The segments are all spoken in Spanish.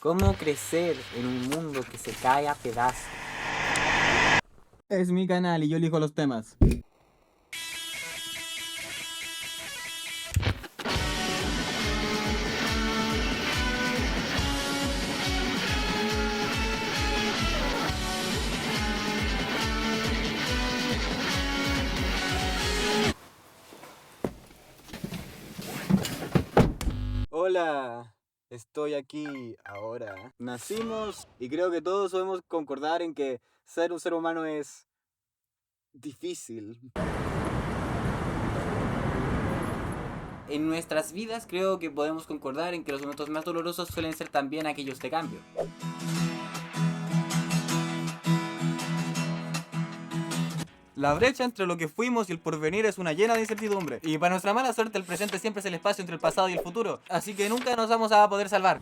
¿Cómo crecer en un mundo que se cae a pedazos? Es mi canal y yo elijo los temas. Hola, estoy aquí ahora. Nacimos y creo que todos podemos concordar en que ser un ser humano es difícil. En nuestras vidas creo que podemos concordar en que los momentos más dolorosos suelen ser también aquellos de cambio. La brecha entre lo que fuimos y el porvenir es una llena de incertidumbre. Y para nuestra mala suerte, el presente siempre es el espacio entre el pasado y el futuro. Así que nunca nos vamos a poder salvar.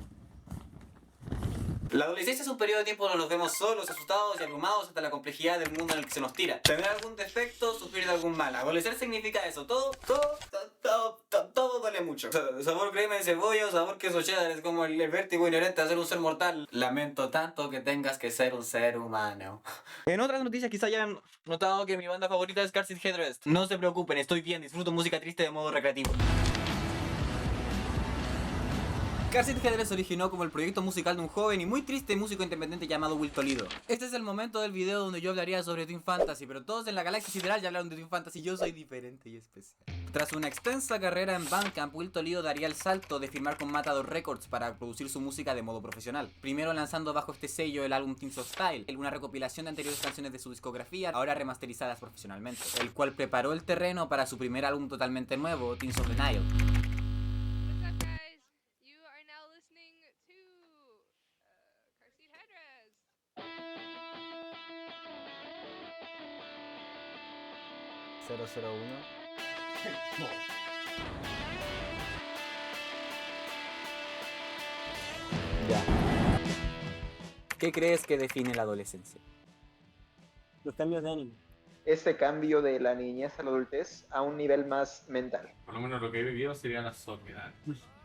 La adolescencia es un periodo de tiempo donde nos vemos solos, asustados y abrumados ante la complejidad del mundo en el que se nos tira. Tener algún defecto, sufrir de algún mal. Adolecer significa eso. Todo duele mucho. Sabor crema de cebolla, sabor queso cheddar. Es como el vértigo inherente a ser un ser mortal. Lamento tanto que tengas que ser un ser humano. En otras noticias quizá hayan notado que mi banda favorita es Car Seat Headrest. No se preocupen, estoy bien, disfruto música triste de modo recreativo. Car Seat Headrest se originó como el proyecto musical de un joven y muy triste músico independiente llamado Will Toledo. Este es el momento del video donde yo hablaría sobre Twin Fantasy, pero todos en la galaxia sideral ya hablaron de Twin Fantasy, yo soy diferente y especial. Tras una extensa carrera en Bandcamp, Will Toledo daría el salto de firmar con Matador Records para producir su música de modo profesional. Primero lanzando bajo este sello el álbum Teens of Style, una recopilación de anteriores canciones de su discografía, ahora remasterizadas profesionalmente, el cual preparó el terreno para su primer álbum totalmente nuevo, Teens of the Nile. Ya. ¿Qué crees que define la adolescencia? Los cambios de ánimo. Ese cambio de la niñez a la adultez a un nivel más mental. Por lo menos lo que he vivido sería la soledad.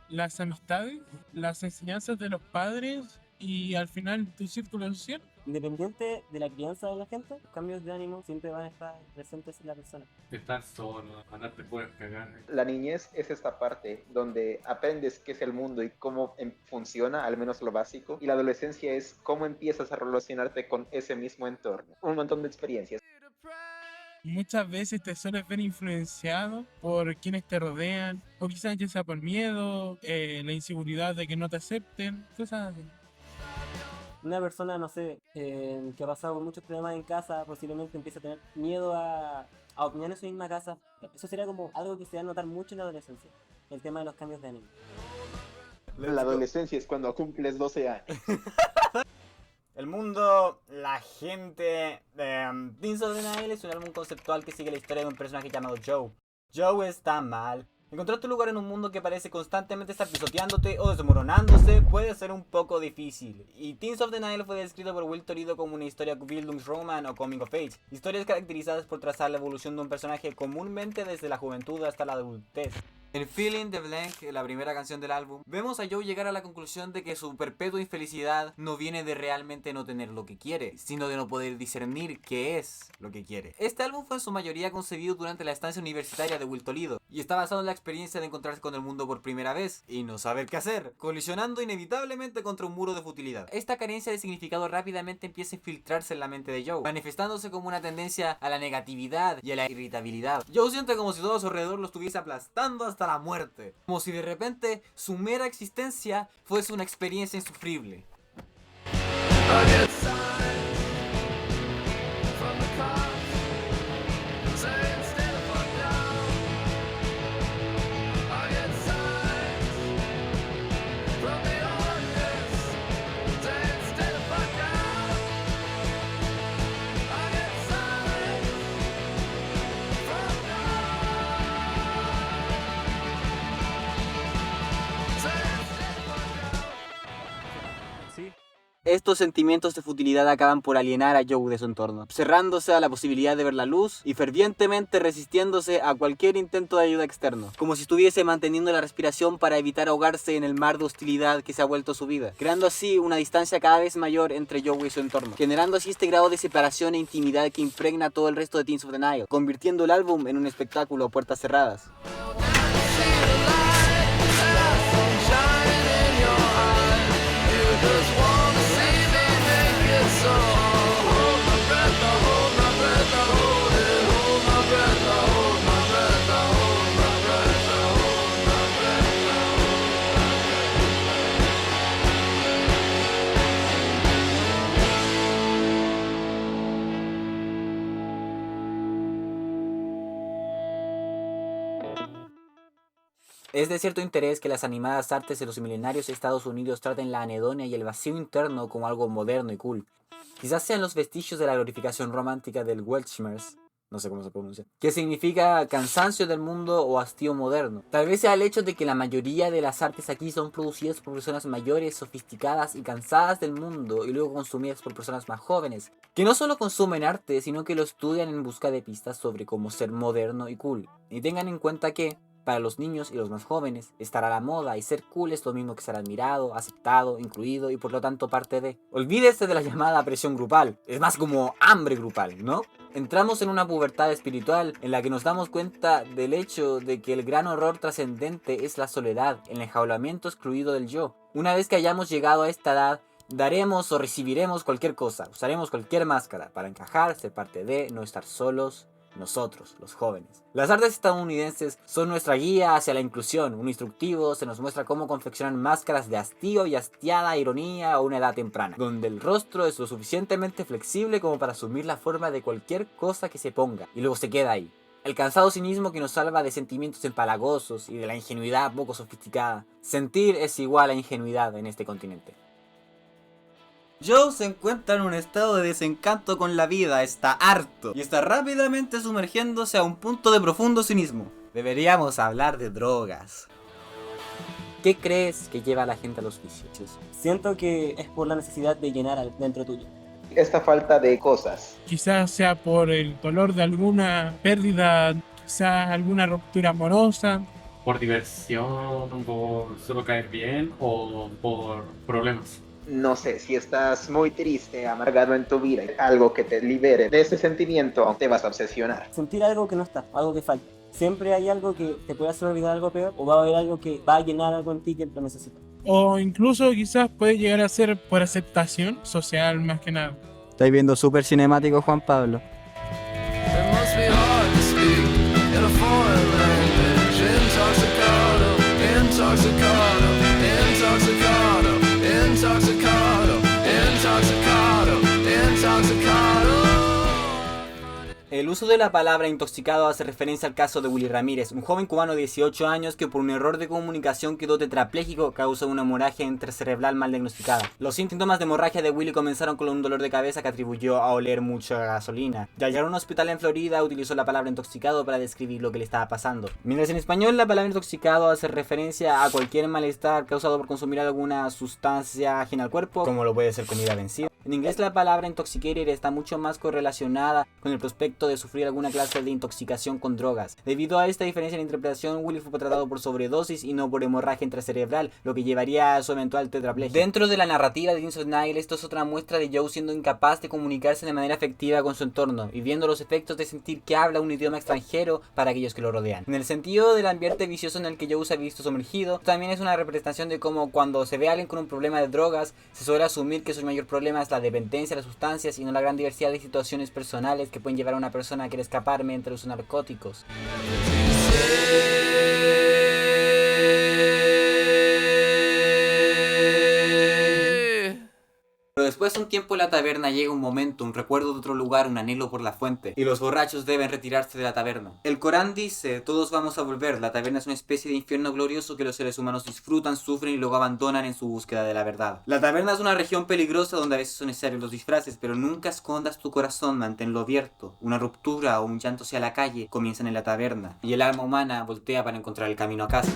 Las amistades, las enseñanzas de los padres y al final tu círculo social. Independiente de la crianza de la gente, los cambios de ánimo siempre van a estar presentes en la persona. Estar solo, andarte puedes cagar. La niñez es esta parte donde aprendes qué es el mundo y cómo funciona, al menos lo básico. Y la adolescencia es cómo empiezas a relacionarte con ese mismo entorno. Un montón de experiencias. Muchas veces te sueles ver influenciado por quienes te rodean, o quizás ya sea por miedo, la inseguridad de que no te acepten, cosas así. Una persona, no sé, que ha pasado por muchos problemas en casa, posiblemente empieza a tener miedo a opinar en su misma casa. Eso sería como algo que se va a notar mucho en la adolescencia, el tema de los cambios de ánimo. La adolescencia es cuando cumples 12 años. El mundo, la gente... Teens of the Nile es un álbum conceptual que sigue la historia de un personaje llamado Joe. Joe está mal. Encontrar tu lugar en un mundo que parece constantemente estar pisoteándote o desmoronándose puede ser un poco difícil. Y Teens of the Nile fue descrito por Will Toledo como una historia Bildungsroman o Coming of Age. Historias caracterizadas por trazar la evolución de un personaje comúnmente desde la juventud hasta la adultez. En Feeling the Blank, la primera canción del álbum, vemos a Joe llegar a la conclusión de que su perpetua infelicidad no viene de realmente no tener lo que quiere, sino de no poder discernir qué es lo que quiere. Este álbum fue en su mayoría concebido durante la estancia universitaria de Will Toledo, y está basado en la experiencia de encontrarse con el mundo por primera vez, y no saber qué hacer, colisionando inevitablemente contra un muro de futilidad. Esta carencia de significado rápidamente empieza a infiltrarse en la mente de Joe, manifestándose como una tendencia a la negatividad y a la irritabilidad. Joe siente como si todo a su alrededor lo estuviese aplastando hasta la muerte, como si de repente su mera existencia fuese una experiencia insufrible. Estos sentimientos de futilidad acaban por alienar a Joe de su entorno, cerrándose a la posibilidad de ver la luz y fervientemente resistiéndose a cualquier intento de ayuda externo, como si estuviese manteniendo la respiración para evitar ahogarse en el mar de hostilidad que se ha vuelto su vida, creando así una distancia cada vez mayor entre Joe y su entorno, generando así este grado de separación e intimidad que impregna todo el resto de Teens of the Nile, convirtiendo el álbum en un espectáculo a puertas cerradas. Es de cierto interés que las animadas artes de los milenarios Estados Unidos traten la anedonia y el vacío interno como algo moderno y cool. Quizás sean los vestigios de la glorificación romántica del Weltschmerz, no sé cómo se pronuncia, que significa cansancio del mundo o hastío moderno. Tal vez sea el hecho de que la mayoría de las artes aquí son producidas por personas mayores, sofisticadas y cansadas del mundo y luego consumidas por personas más jóvenes, que no solo consumen arte, sino que lo estudian en busca de pistas sobre cómo ser moderno y cool. Y tengan en cuenta que, para los niños y los más jóvenes, estar a la moda y ser cool es lo mismo que ser admirado, aceptado, incluido y por lo tanto parte de. Olvídese de la llamada presión grupal, es más como hambre grupal, ¿no? Entramos en una pubertad espiritual en la que nos damos cuenta del hecho de que el gran horror trascendente es la soledad, el enjaulamiento excluido del yo. Una vez que hayamos llegado a esta edad, daremos o recibiremos cualquier cosa, usaremos cualquier máscara para encajar, ser parte de, no estar solos. Nosotros, los jóvenes. Las artes estadounidenses son nuestra guía hacia la inclusión. Un instructivo se nos muestra cómo confeccionar máscaras de hastío y hastiada ironía a una edad temprana, donde el rostro es lo suficientemente flexible como para asumir la forma de cualquier cosa que se ponga, y luego se queda ahí. El cansado cinismo que nos salva de sentimientos empalagosos y de la ingenuidad poco sofisticada. Sentir es igual a ingenuidad en este continente. Joe se encuentra en un estado de desencanto con la vida, está harto y está rápidamente sumergiéndose a un punto de profundo cinismo. Deberíamos hablar de drogas. ¿Qué crees que lleva a la gente a los vicios? Siento que es por la necesidad de llenar dentro tuyo. Esta falta de cosas. Quizás sea por el dolor de alguna pérdida, quizás alguna ruptura amorosa. ¿Por diversión, por solo caer bien o por problemas? No sé, si estás muy triste, amargado en tu vida, algo que te libere de ese sentimiento, te vas a obsesionar. Sentir algo que no está, algo que falta. Siempre hay algo que te puede hacer olvidar algo peor, o va a haber algo que va a llenar algo en ti que lo necesitas. O incluso quizás puede llegar a ser por aceptación social más que nada. Estáis viendo súper cinemático, Juan Pablo. El uso de la palabra intoxicado hace referencia al caso de Willy Ramírez, un joven cubano de 18 años que por un error de comunicación quedó tetrapléjico causa una hemorragia intracerebral mal diagnosticada. Los síntomas de hemorragia de Willy comenzaron con un dolor de cabeza que atribuyó a oler mucha gasolina. Y al llegar a un hospital en Florida utilizó la palabra intoxicado para describir lo que le estaba pasando. Mientras en español la palabra intoxicado hace referencia a cualquier malestar causado por consumir alguna sustancia ajena al cuerpo, como lo puede ser comida vencida. En inglés la palabra intoxicated está mucho más correlacionada con el prospecto de sufrir alguna clase de intoxicación con drogas. Debido a esta diferencia en interpretación, Willy fue tratado por sobredosis y no por hemorragia intracerebral, lo que llevaría a su eventual tetraplegia. Dentro de la narrativa de Teens of the Nile, esto es otra muestra de Joe siendo incapaz de comunicarse de manera efectiva con su entorno y viendo los efectos de sentir que habla un idioma extranjero para aquellos que lo rodean. En el sentido del ambiente vicioso en el que Joe se ha visto sumergido, también es una representación de cómo cuando se ve a alguien con un problema de drogas, se suele asumir que su mayor problema es la dependencia a las sustancias y no la gran diversidad de situaciones personales que pueden llevar a una persona a querer escapar mientras usa narcóticos. Pero después de un tiempo en la taberna llega un momento, un recuerdo de otro lugar, un anhelo por la fuente, y los borrachos deben retirarse de la taberna. El Corán dice, todos vamos a volver, la taberna es una especie de infierno glorioso que los seres humanos disfrutan, sufren y luego abandonan en su búsqueda de la verdad. La taberna es una región peligrosa donde a veces son necesarios los disfraces, pero nunca escondas tu corazón, manténlo abierto. Una ruptura o un llanto hacia la calle comienzan en la taberna, y el alma humana voltea para encontrar el camino a casa.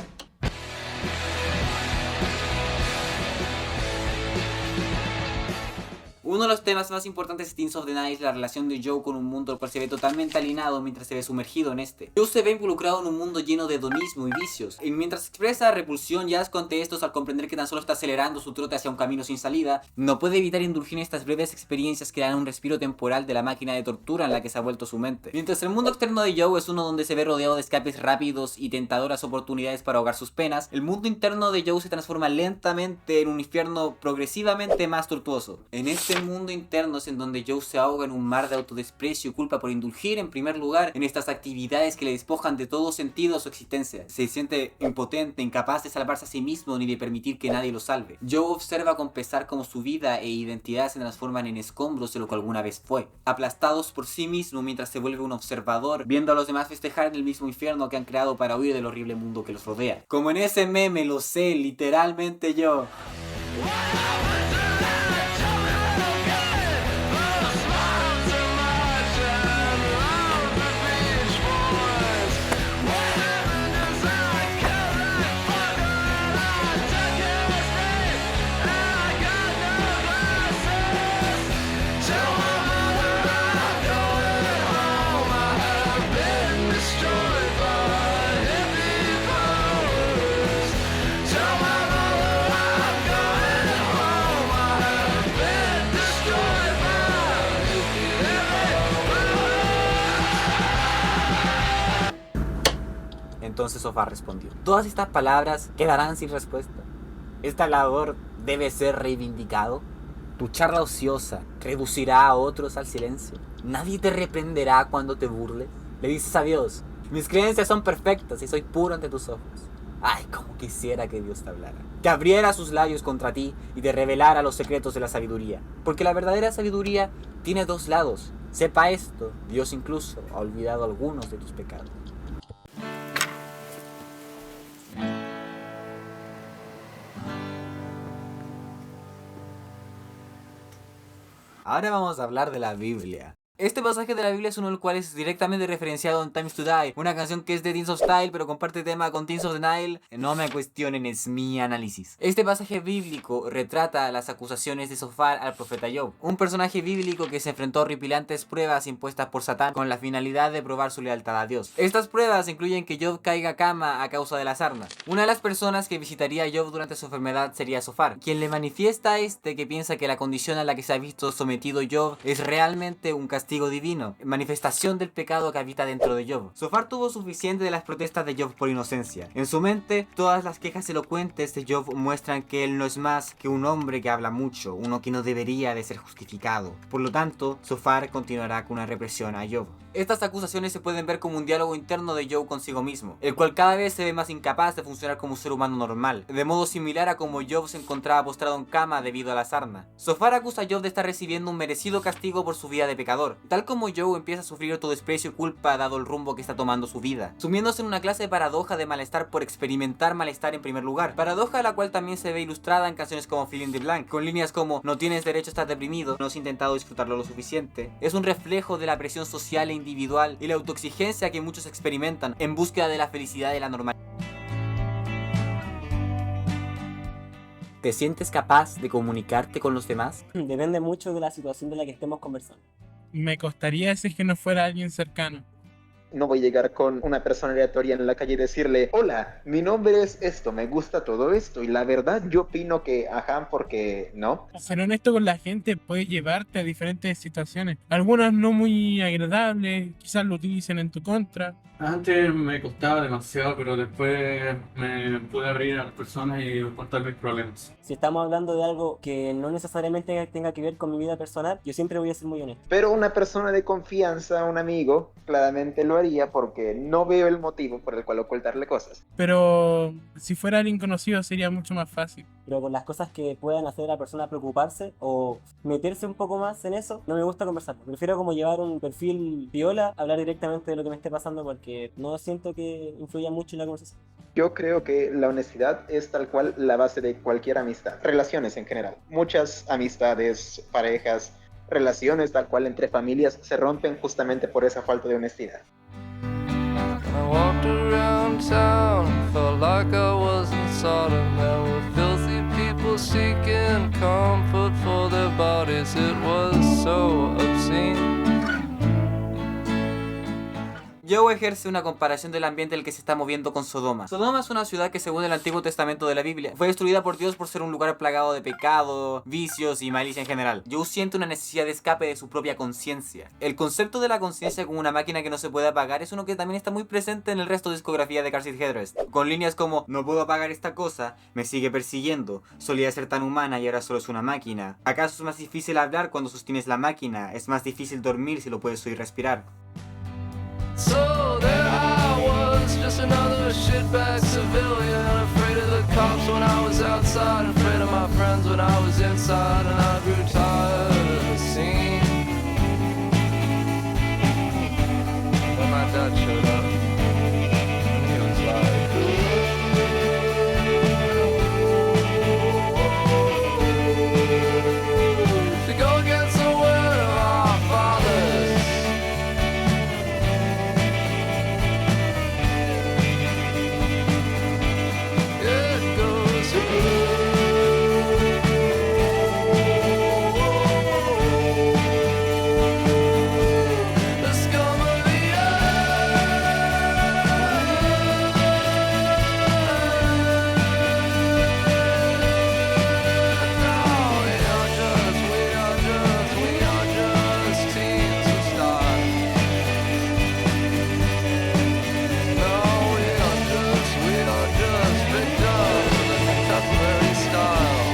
Uno de los temas más importantes de Teens of the Night es la relación de Joe con un mundo al cual se ve totalmente alienado mientras se ve sumergido en este. Joe se ve involucrado en un mundo lleno de hedonismo y vicios, y mientras expresa repulsión y asco ante estos al comprender que tan solo está acelerando su trote hacia un camino sin salida, no puede evitar indulgir en estas breves experiencias que dan un respiro temporal de la máquina de tortura en la que se ha vuelto su mente. Mientras el mundo externo de Joe es uno donde se ve rodeado de escapes rápidos y tentadoras oportunidades para ahogar sus penas, el mundo interno de Joe se transforma lentamente en un infierno progresivamente más tortuoso. En este mundo interno es en donde Joe se ahoga en un mar de autodesprecio y culpa por indulgir en primer lugar en estas actividades que le despojan de todo sentido a su existencia. Se siente impotente, incapaz de salvarse a sí mismo ni de permitir que nadie lo salve. Joe observa con pesar cómo su vida e identidad se transforman en escombros de lo que alguna vez fue, aplastados por sí mismo mientras se vuelve un observador, viendo a los demás festejar en el mismo infierno que han creado para huir del horrible mundo que los rodea. Como en ese meme, lo sé, literalmente yo. Entonces Sofá respondió: todas estas palabras quedarán sin respuesta. ¿Este hablador debe ser reivindicado? Tu charla ociosa reducirá a otros al silencio. Nadie te reprenderá cuando te burles. Le dices a Dios: mis creencias son perfectas y soy puro ante tus ojos. Ay, como quisiera que Dios te hablara, que abriera sus labios contra ti y te revelara los secretos de la sabiduría. Porque la verdadera sabiduría tiene dos lados. Sepa esto, Dios incluso ha olvidado algunos de tus pecados. Ahora vamos a hablar de la Biblia. Este pasaje de la Biblia es uno del cual es directamente referenciado en Times to Die, una canción que es de Teens of Style pero comparte tema con Teens of the Nile. No me cuestionen, es mi análisis. Este pasaje bíblico retrata las acusaciones de Sofar al profeta Job, un personaje bíblico que se enfrentó a horripilantes pruebas impuestas por Satán con la finalidad de probar su lealtad a Dios. Estas pruebas incluyen que Job caiga a cama a causa de la sarna. Una de las personas que visitaría a Job durante su enfermedad sería Sofar, quien le manifiesta a este que piensa que la condición a la que se ha visto sometido Job es realmente un castigo divino, manifestación del pecado que habita dentro de Job. Sofar tuvo suficiente de las protestas de Job por inocencia. En su mente, todas las quejas elocuentes de Job muestran que él no es más que un hombre que habla mucho, uno que no debería de ser justificado. Por lo tanto, Sofar continuará con una represión a Job. Estas acusaciones se pueden ver como un diálogo interno de Job consigo mismo, el cual cada vez se ve más incapaz de funcionar como un ser humano normal, de modo similar a como Job se encontraba postrado en cama debido a la sarna. Sofar acusa a Job de estar recibiendo un merecido castigo por su vida de pecador, tal como Job empieza a sufrir autodesprecio y culpa dado el rumbo que está tomando su vida, sumiéndose en una clase de paradoja de malestar por experimentar malestar en primer lugar, paradoja la cual también se ve ilustrada en canciones como Fill in the Blank, con líneas como no tienes derecho a estar deprimido, no has intentado disfrutarlo lo suficiente. Es un reflejo de la presión social e individual y la autoexigencia que muchos experimentan en búsqueda de la felicidad y la normalidad. ¿Te sientes capaz de comunicarte con los demás? Depende mucho de la situación de la que estemos conversando. Me costaría si es que no fuera alguien cercano. No voy a llegar con una persona aleatoria en la calle y decirle: hola, mi nombre es esto, me gusta todo esto y la verdad yo opino que ajá, porque no. Ser honesto con la gente puede llevarte a diferentes situaciones, algunas no muy agradables, quizás lo utilicen en tu contra. Antes me costaba demasiado, pero después me pude abrir a las personas y contar mis problemas. Si estamos hablando de algo que no necesariamente tenga que ver con mi vida personal, yo siempre voy a ser muy honesto. Pero una persona de confianza, un amigo, claramente lo haría porque no veo el motivo por el cual ocultarle cosas. Pero si fuera alguien conocido sería mucho más fácil. Pero con las cosas que puedan hacer a la persona preocuparse o meterse un poco más en eso, no me gusta conversar. Prefiero como llevar un perfil piola, hablar directamente de lo que me esté pasando porque no siento que influya mucho en la conversación. Yo creo que la honestidad es tal cual la base de cualquier amistad, relaciones en general. Muchas amistades, parejas, relaciones tal cual entre familias se rompen justamente por esa falta de honestidad. I walked around town, felt like I was in Sodom. There were filthy people seeking comfort for their bodies. place, it was so obscene. Joe ejerce una comparación del ambiente en el que se está moviendo con Sodoma. Sodoma es una ciudad que, según el Antiguo Testamento de la Biblia, fue destruida por Dios por ser un lugar plagado de pecado, vicios y malicia en general. Joe siente una necesidad de escape de su propia conciencia. El concepto de la conciencia como una máquina que no se puede apagar es uno que también está muy presente en el resto de discografía de Car Seat Headrest, con líneas como: no puedo apagar esta cosa, me sigue persiguiendo, solía ser tan humana y ahora solo es una máquina. ¿Acaso es más difícil hablar cuando sostienes la máquina? ¿Es más difícil dormir si lo puedes oír respirar? So there I was, just another shitbag civilian, afraid of the cops when I was outside, afraid of my friends when I was inside, and I grew tired of the scene. When my dad showed up, he was like, to go against the will of our fathers. It goes the scum of the earth. Now we are just teens who start. No, we are just victims of the contemporary style.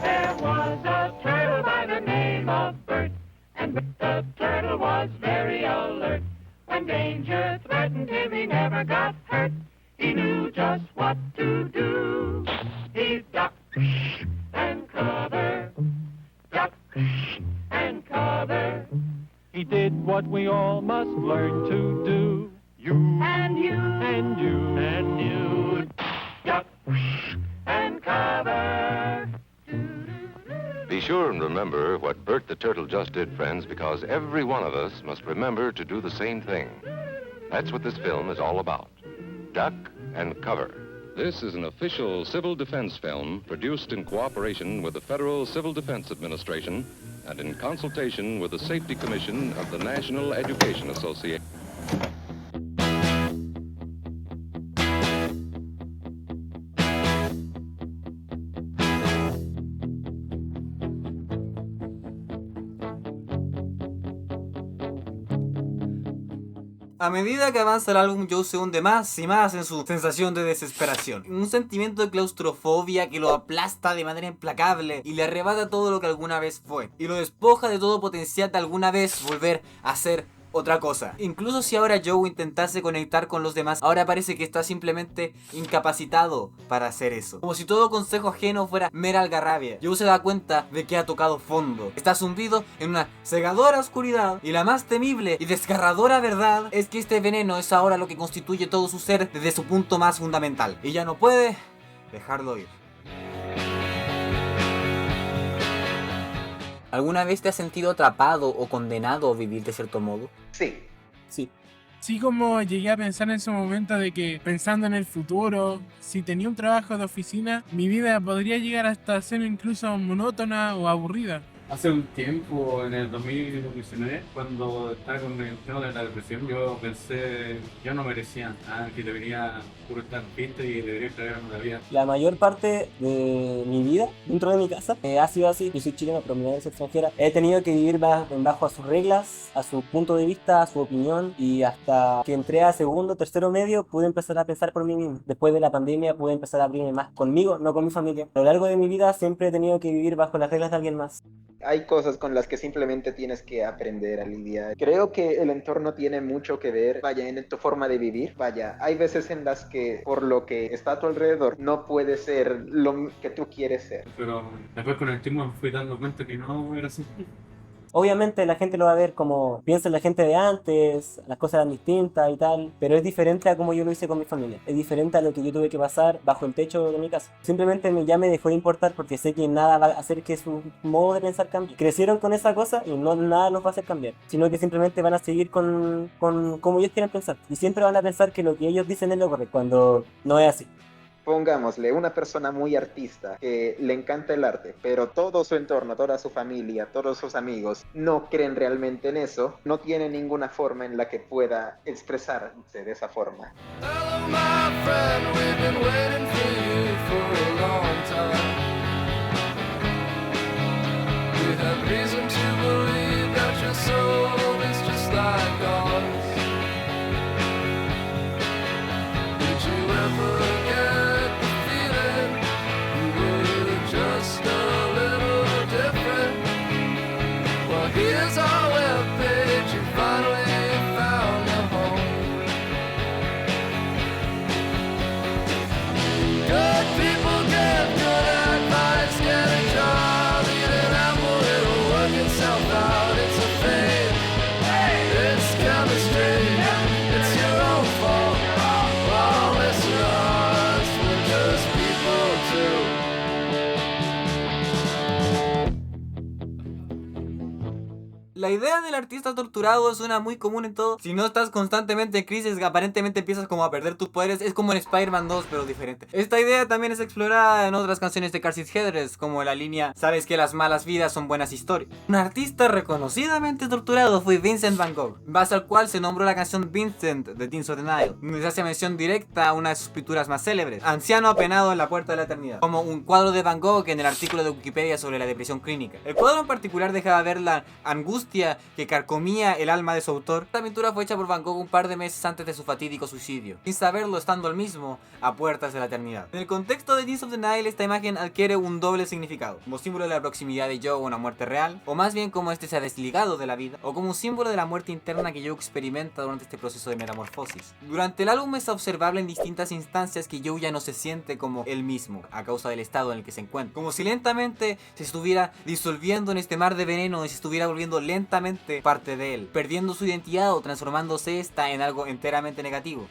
There was a turtle by the name of Bert, and the turtle was very alert. When danger threatened him, he never got hurt. He knew just what to do. He ducked and covered, ducked and covered. He did what we all must learn to do. You and you and you and you, duck and cover. Be sure and remember what Bert the Turtle just did, friends, because every one of us must remember to do the same thing. That's what this film is all about. Duck and cover. This is an official civil defense film produced in cooperation with the Federal Civil Defense Administration and in consultation with the Safety Commission of the National Education Association. A medida que avanza el álbum, Joe se hunde más y más en su sensación de desesperación. Un sentimiento de claustrofobia que lo aplasta de manera implacable y le arrebata todo lo que alguna vez fue. Y lo despoja de todo potencial de alguna vez volver a ser otra cosa. Incluso si ahora Joe intentase conectar con los demás, ahora parece que está simplemente incapacitado para hacer eso. Como si todo consejo ajeno fuera mera algarrabia. Joe se da cuenta de que ha tocado fondo. Está zumbido en una cegadora oscuridad y la más temible y desgarradora verdad es que este veneno es ahora lo que constituye todo su ser desde su punto más fundamental. Y ya no puede dejarlo ir. ¿Alguna vez te has sentido atrapado o condenado a vivir de cierto modo? Sí. Sí. Sí, como llegué a pensar en su momento de que, pensando en el futuro, si tenía un trabajo de oficina, mi vida podría llegar hasta ser incluso monótona o aburrida. Hace un tiempo, en el 2019, cuando estaba con el tema de la depresión, yo pensé, yo no merecía nada, que debería puro estar triste y debería traerme la vida. La mayor parte de mi vida dentro de mi casa ha sido así. Yo soy chileno, pero mi madre es extranjera. He tenido que vivir bajo a sus reglas, a su punto de vista, a su opinión, y hasta que entré a segundo, tercero medio, pude empezar a pensar por mí mismo. Después de la pandemia pude empezar a abrirme más conmigo, no con mi familia. A lo largo de mi vida siempre he tenido que vivir bajo las reglas de alguien más. Hay cosas con las que simplemente tienes que aprender a lidiar. Creo que el entorno tiene mucho que ver, vaya, en tu forma de vivir. Vaya, hay veces en las que por lo que está a tu alrededor no puede ser lo que tú quieres ser. Pero después con el tiempo me fui dando cuenta que no era así. Obviamente la gente lo va a ver como piensa la gente de antes, las cosas eran distintas y tal, pero es diferente a como yo lo hice con mi familia. Es diferente a lo que yo tuve que pasar bajo el techo de mi casa. Simplemente ya me dejó de importar porque sé que nada va a hacer que su modo de pensar cambie. Crecieron con esa cosa y no nada los va a hacer cambiar, sino que simplemente van a seguir con como ellos quieran pensar. Y siempre van a pensar que lo que ellos dicen es lo correcto, cuando no es así. pongámosle, una persona muy artista que le encanta el arte, pero todo su entorno, toda su familia, todos sus amigos no creen realmente en eso, no tiene ninguna forma en la que pueda expresarse de esa forma. Hello, my friend, we've been waiting for you for a long time. We have reason to believe that your soul is just like ours. Did you ever get the feeling you were just a little different? Well, here's our webpage, you finally found a home. Good people get good advice, get a job, eat an apple, it'll work itself out. It's a fate, it's chemistry, it's your own fault. Well, listen to us, we're just people too. La idea del artista torturado es una muy común en todo. Si no estás constantemente en crisis, aparentemente empiezas como a perder tus poderes. Es como en Spider-Man 2, pero diferente. Esta idea también es explorada en otras canciones de Car Seat Headrest, como la línea "Sabes que las malas vidas son buenas historias". Un artista reconocidamente torturado fue Vincent Van Gogh, en base al cual se nombró la canción Vincent de Teens of the Nile, donde se hace mención directa a una de sus pinturas más célebres, Anciano apenado en la puerta de la eternidad, como un cuadro de Van Gogh en el artículo de Wikipedia sobre la depresión clínica. El cuadro en particular dejaba ver la angustia que carcomía el alma de su autor. Esta pintura fue hecha por Van Gogh un par de meses antes de su fatídico suicidio, sin saberlo, estando él mismo a puertas de la eternidad. En el contexto de Teens of the Nile, esta imagen adquiere un doble significado, como símbolo de la proximidad de Joe a una muerte real, o más bien como este se ha desligado de la vida, o como un símbolo de la muerte interna que Joe experimenta durante este proceso de metamorfosis. Durante el álbum es observable en distintas instancias que Joe ya no se siente como él mismo, a causa del estado en el que se encuentra, como si lentamente se estuviera disolviendo en este mar de veneno y se estuviera volviendo lentamente parte de él, perdiendo su identidad o transformándose esta en algo enteramente negativo.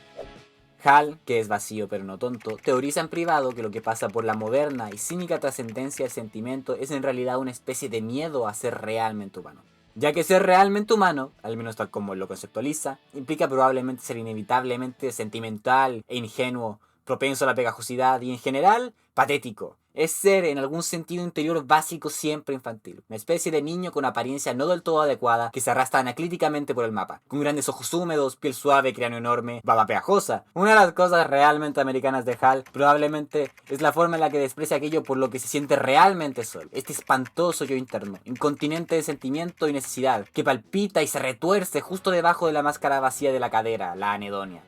Hal, que es vacío pero no tonto, teoriza en privado que lo que pasa por la moderna y cínica trascendencia del sentimiento es en realidad una especie de miedo a ser realmente humano. Ya que ser realmente humano, al menos tal como lo conceptualiza, implica probablemente ser inevitablemente sentimental e ingenuo, propenso a la pegajosidad y en general, patético. Es ser en algún sentido interior básico siempre infantil, una especie de niño con apariencia no del todo adecuada que se arrastra anaclíticamente por el mapa, con grandes ojos húmedos, piel suave, cráneo enorme, baba pegajosa. Una de las cosas realmente americanas de Hal probablemente es la forma en la que desprecia aquello por lo que se siente realmente solo, este espantoso yo interno, incontinente de sentimiento y necesidad, que palpita y se retuerce justo debajo de la máscara vacía de la cadera, la anedonia.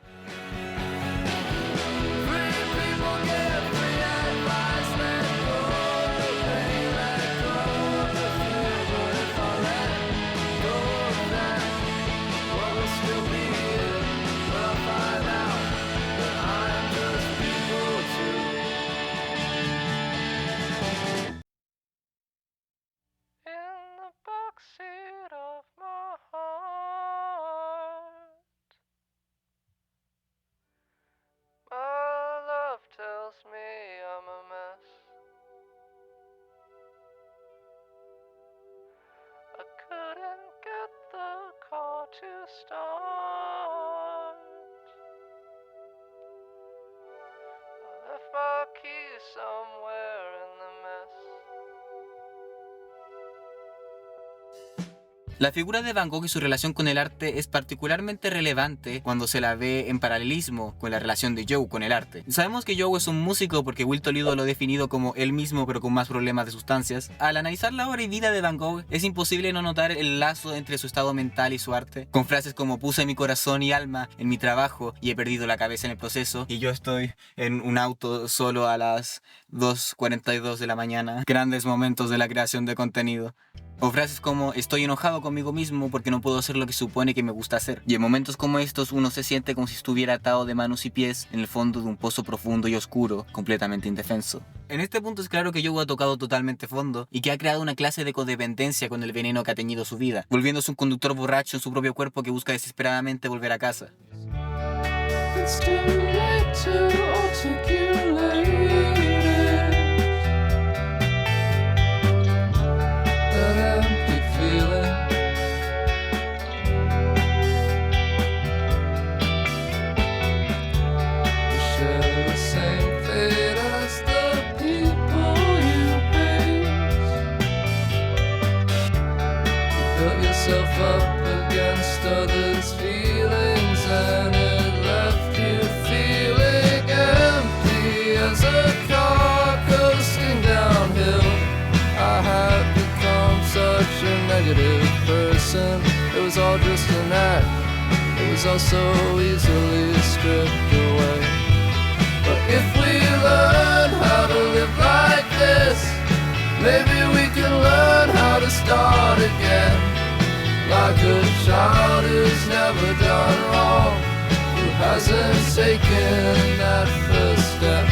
Backseat of my heart, my love tells me I'm a mess. I couldn't get the car to start. I left my keys somewhere in the mess. La figura de Van Gogh y su relación con el arte es particularmente relevante cuando se la ve en paralelismo con la relación de Joe con el arte. Sabemos que Joe es un músico porque Will Toledo lo ha definido como él mismo pero con más problemas de sustancias. Al analizar la obra y vida de Van Gogh es imposible no notar el lazo entre su estado mental y su arte, con frases como "puse mi corazón y alma en mi trabajo y he perdido la cabeza en el proceso", y yo estoy en un auto solo a las 2:42 de la mañana. Grandes momentos de la creación de contenido. O frases como "estoy enojado conmigo mismo porque no puedo hacer lo que supone que me gusta hacer". Y en momentos como estos uno se siente como si estuviera atado de manos y pies en el fondo de un pozo profundo y oscuro, completamente indefenso. En este punto es claro que Joe ha tocado totalmente fondo y que ha creado una clase de codependencia con el veneno que ha teñido su vida, volviéndose un conductor borracho en su propio cuerpo que busca desesperadamente volver a casa. It's too late to articulate that empty feeling. We share the same thing. up against others' feelings, and it left you feeling empty as a car coasting downhill. I had become such a negative person. It was all just an act. It was all so easily stripped away. But if we learn how to live like this, maybe we can learn how to start again. Like a child who's never done wrong, who hasn't taken that first step.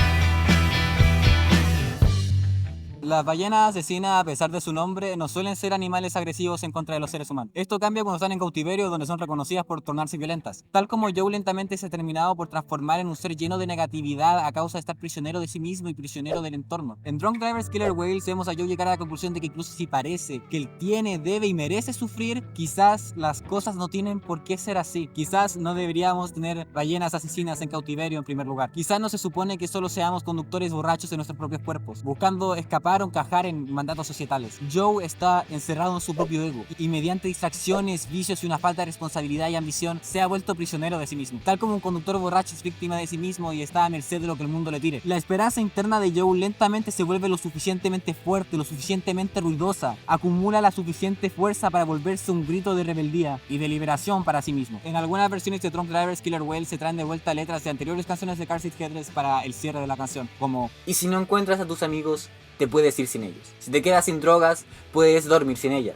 Las ballenas asesinas, a pesar de su nombre, no suelen ser animales agresivos en contra de los seres humanos. Esto cambia cuando están en cautiverio, donde son reconocidas por tornarse violentas. Tal como Joe lentamente se ha terminado por transformar en un ser lleno de negatividad a causa de estar prisionero de sí mismo y prisionero del entorno. En Drunk Drivers Killer Whales vemos a Joe llegar a la conclusión de que incluso si parece que él tiene, debe y merece sufrir, quizás las cosas no tienen por qué ser así. Quizás no deberíamos tener ballenas asesinas en cautiverio en primer lugar. Quizás no se supone que solo seamos conductores borrachos de nuestros propios cuerpos, buscando escapar o encajar en mandatos societales. Joe está encerrado en su propio ego y mediante distracciones, vicios y una falta de responsabilidad y ambición se ha vuelto prisionero de sí mismo. Tal como un conductor borracho es víctima de sí mismo y está a merced de lo que el mundo le tire. La esperanza interna de Joe lentamente se vuelve lo suficientemente fuerte, lo suficientemente ruidosa, acumula la suficiente fuerza para volverse un grito de rebeldía y de liberación para sí mismo. En algunas versiones de Drunk Drivers Killer Whales se traen de vuelta letras de anteriores canciones de Car Seat Headrest para el cierre de la canción, como: y si no encuentras a tus amigos, te puedes ir sin ellos. Si te quedas sin drogas, puedes dormir sin ellas.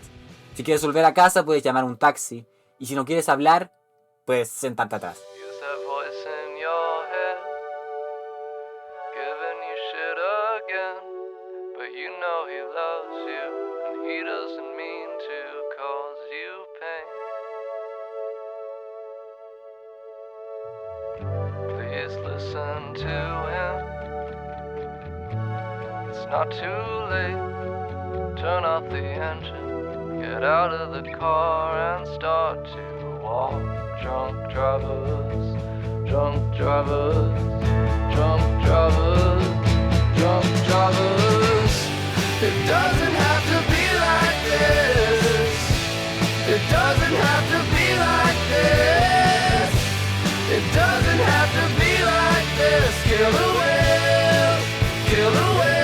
Si quieres volver a casa, puedes llamar un taxi. Y si no quieres hablar, puedes sentarte atrás. Use that voice in your head, giving you shit again. But you know he loves you, and he doesn't mean to cause you pain. Please listen to him. It's not too late. Turn off the engine, get out of the car and start to walk. Drunk drivers, drunk drivers, drunk drivers, drunk drivers. It doesn't have to be like this. It doesn't have to be like this. It doesn't have to be like this. Kill a whale, kill a whale.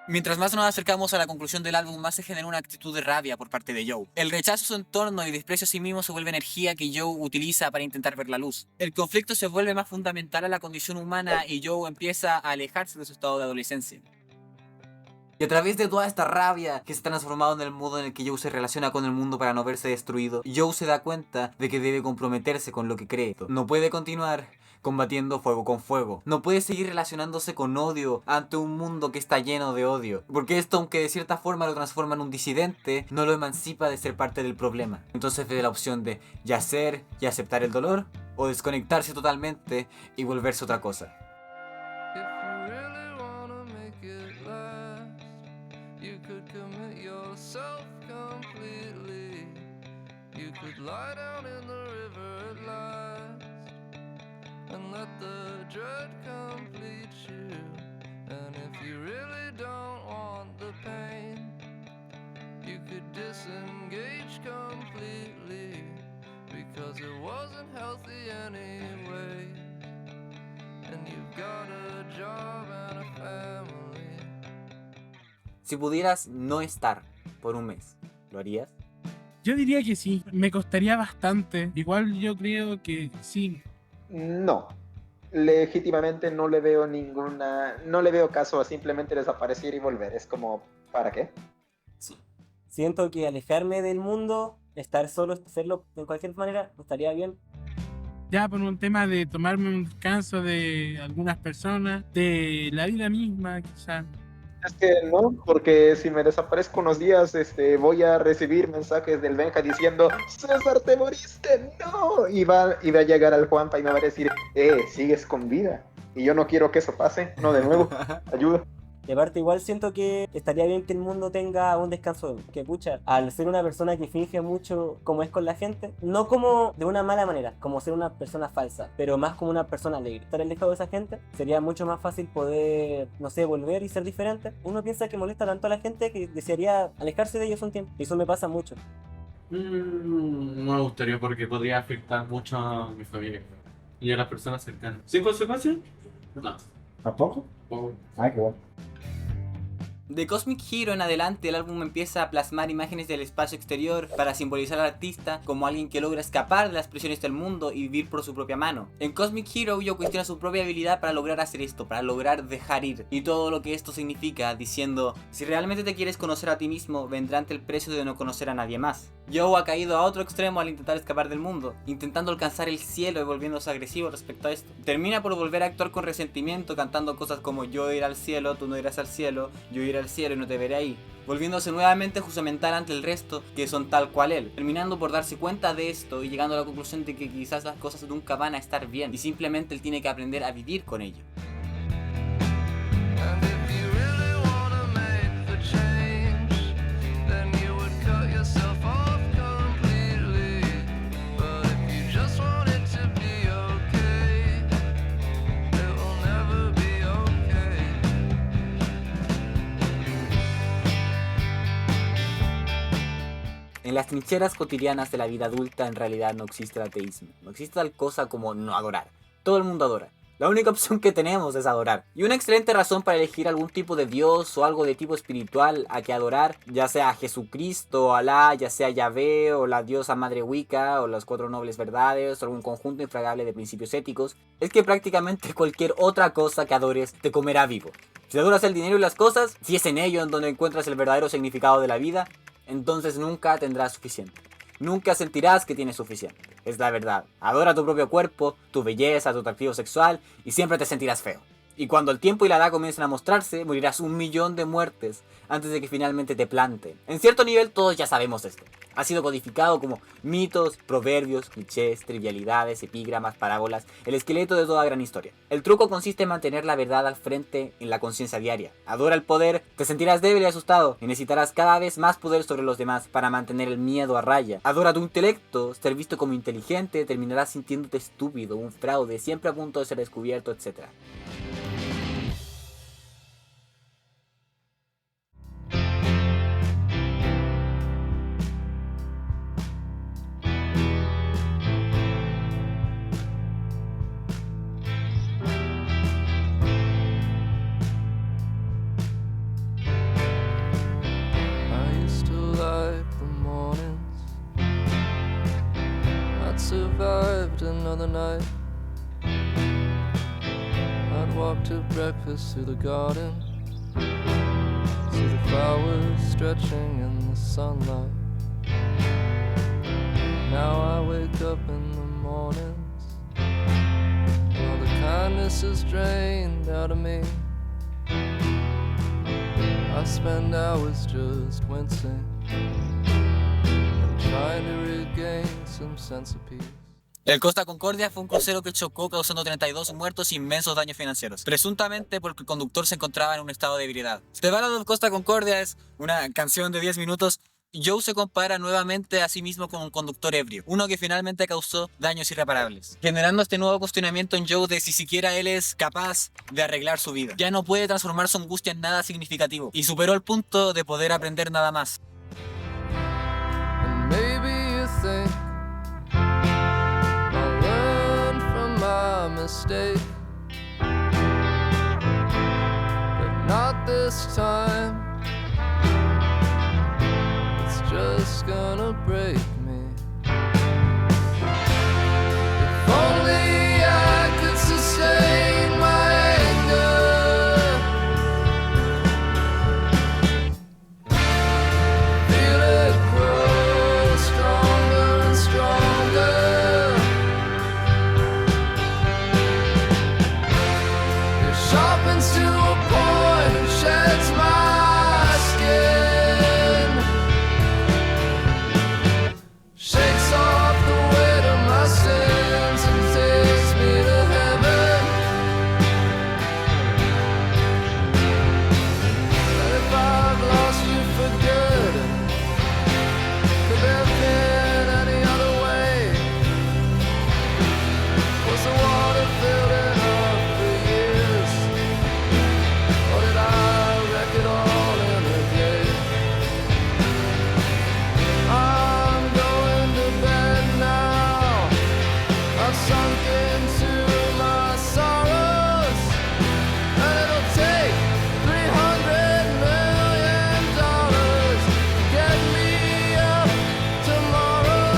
Mientras más nos acercamos a la conclusión del álbum, más se genera una actitud de rabia por parte de Joe. El rechazo a su entorno y desprecio a sí mismo se vuelve energía que Joe utiliza para intentar ver la luz. El conflicto se vuelve más fundamental a la condición humana y Joe empieza a alejarse de su estado de adolescencia. Y a través de toda esta rabia que se ha transformado en el modo en el que Joe se relaciona con el mundo para no verse destruido, Joe se da cuenta de que debe comprometerse con lo que cree. No puede continuar combatiendo fuego con fuego. No puede seguir relacionándose con odio ante un mundo que está lleno de odio. Porque esto, aunque de cierta forma lo transforma en un disidente, no lo emancipa de ser parte del problema. Entonces ve la opción de yacer y aceptar el dolor, o desconectarse totalmente y volverse otra cosa. If you really wanna make it last, you could commit yourself completely. You could lie down in the river at last and let the dread complete you. And if you really don't want the pain, you could disengage completely, because it wasn't healthy anyway. and you've got a job and a family. Si pudieras no estar por un mes, ¿lo harías? Yo diría que sí, me costaría bastante. Igual yo creo que sí. No, legítimamente no le veo no le veo caso a simplemente desaparecer y volver. Es como, ¿para qué? Siento que alejarme del mundo, estar solo, hacerlo de cualquier manera, estaría bien. Ya por un tema de tomarme un descanso de algunas personas, de la vida misma, quizás. Es que no, porque si me desaparezco unos días, voy a recibir mensajes del Benja diciendo, César, te moriste, no. Y va a llegar al Juanpa y me va a decir, sigues con vida. Y yo no quiero que eso pase, no de nuevo, ayuda. Y aparte igual siento que estaría bien que el mundo tenga un descanso, que pucha, al ser una persona que finge mucho como es con la gente, no como de una mala manera, como ser una persona falsa, pero más como una persona alegre. Estar alejado de esa gente sería mucho más fácil poder, no sé, volver y ser diferente. Uno piensa que molesta tanto a la gente que desearía alejarse de ellos un tiempo, y eso me pasa mucho. No me gustaría porque podría afectar mucho a mi familia y a las personas cercanas. ¿Sin consecuencias? No. ¿Tampoco? Poco. Ay, qué bueno. De Cosmic Hero en adelante, el álbum empieza a plasmar imágenes del espacio exterior para simbolizar al artista como alguien que logra escapar de las presiones del mundo y vivir por su propia mano. En Cosmic Hero, Yo cuestiona su propia habilidad para lograr hacer esto, para lograr dejar ir y todo lo que esto significa, diciendo: si realmente te quieres conocer a ti mismo, vendrá ante el precio de no conocer a nadie más. Joe ha caído a otro extremo al intentar escapar del mundo, intentando alcanzar el cielo y volviéndose agresivo respecto a esto. Termina por volver a actuar con resentimiento, cantando cosas como: yo iré al cielo, tú no irás al cielo, yo iré al cielo y no te veré ahí, volviéndose nuevamente juzgamental ante el resto que son tal cual él, terminando por darse cuenta de esto y llegando a la conclusión de que quizás las cosas nunca van a estar bien y simplemente él tiene que aprender a vivir con ello. And if you really wanna make the change, then you would cut yourself off completely. But if you just want it to be okay, it will never be okay. En las trincheras cotidianas de la vida adulta en realidad no existe el ateísmo. No existe tal cosa como no adorar. Todo el mundo adora. La única opción que tenemos es adorar. Y una excelente razón para elegir algún tipo de Dios o algo de tipo espiritual a que adorar, ya sea Jesucristo o Alá, ya sea Yahvé o la diosa madre Wicca o las 4 nobles verdades o algún conjunto infragable de principios éticos, es que prácticamente cualquier otra cosa que adores te comerá vivo. Si adoras el dinero y las cosas, si es en ello en donde encuentras el verdadero significado de la vida, entonces nunca tendrás suficiente. Nunca sentirás que tienes suficiente. Es la verdad. Adora tu propio cuerpo, tu belleza, tu atractivo sexual y siempre te sentirás feo. Y cuando el tiempo y la edad comiencen a mostrarse, morirás 1.000.000 de muertes antes de que finalmente te planten. En cierto nivel todos ya sabemos esto. Ha sido codificado como mitos, proverbios, clichés, trivialidades, epígramas, parábolas, el esqueleto de toda gran historia. El truco consiste en mantener la verdad al frente en la conciencia diaria. Adora el poder, te sentirás débil y asustado y necesitarás cada vez más poder sobre los demás para mantener el miedo a raya. Adora tu intelecto, ser visto como inteligente, terminarás sintiéndote estúpido, un fraude, siempre a punto de ser descubierto, etc. I used to like the mornings. I'd survived another night. I'd walk to breakfast through the garden, see the flowers stretching in the sunlight. Now I wake up in the mornings, all the kindness is drained out of me. I spend hours just wincing and trying to regain some sense of peace. El Costa Concordia fue un crucero que chocó causando 32 muertos e inmensos daños financieros, presuntamente porque el conductor se encontraba en un estado de ebriedad. The Ballad of Costa Concordia es una canción de 10 minutos. Joe se compara nuevamente a sí mismo con un conductor ebrio, uno que finalmente causó daños irreparables, generando este nuevo cuestionamiento en Joe de si siquiera él es capaz de arreglar su vida. Ya no puede transformar su angustia en nada significativo y superó el punto de poder aprender nada más. And maybe you think I'll learn from my mistake. this time. It's just gonna break me. If only I could sustain my anger. Feel it grow stronger and stronger. It sharpens to a point, sheds my skin, shakes off the weight of my sins and takes me to heaven. And if I've lost you for good, could there have been any other way? Was the water filled it up for years? Or did I wreck it all in a day? I'm going to bed now. I've sunk into my sorrows, and it'll take $300 million to get me up tomorrow.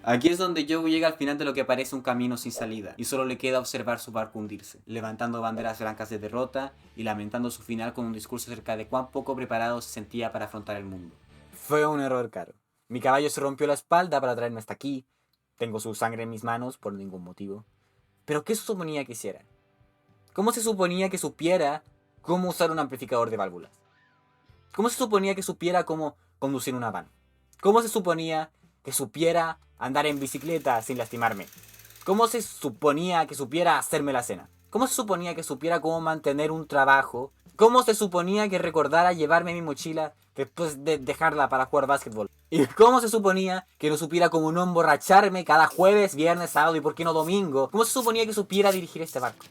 Aquí es donde Joe llega al final de lo que parece un camino sin salida, y solo le queda observar su barco hundirse, levantando banderas blancas de derrota y lamentando su final con un discurso acerca de cuán poco preparado se sentía para afrontar el mundo. Fue un error caro. Mi caballo se rompió la espalda para traerme hasta aquí. Tengo su sangre en mis manos por ningún motivo. ¿Pero qué se suponía que hiciera? ¿Cómo se suponía que supiera cómo usar un amplificador de válvulas? ¿Cómo se suponía que supiera cómo conducir una van? ¿Cómo se suponía que supiera andar en bicicleta sin lastimarme? ¿Cómo se suponía que supiera hacerme la cena? ¿Cómo se suponía que supiera cómo mantener un trabajo? ¿Cómo se suponía que recordara llevarme mi mochila después de dejarla para jugar básquetbol? ¿Y cómo se suponía que no supiera cómo no emborracharme cada jueves, viernes, sábado y por qué no domingo? ¿Cómo se suponía que supiera dirigir este barco?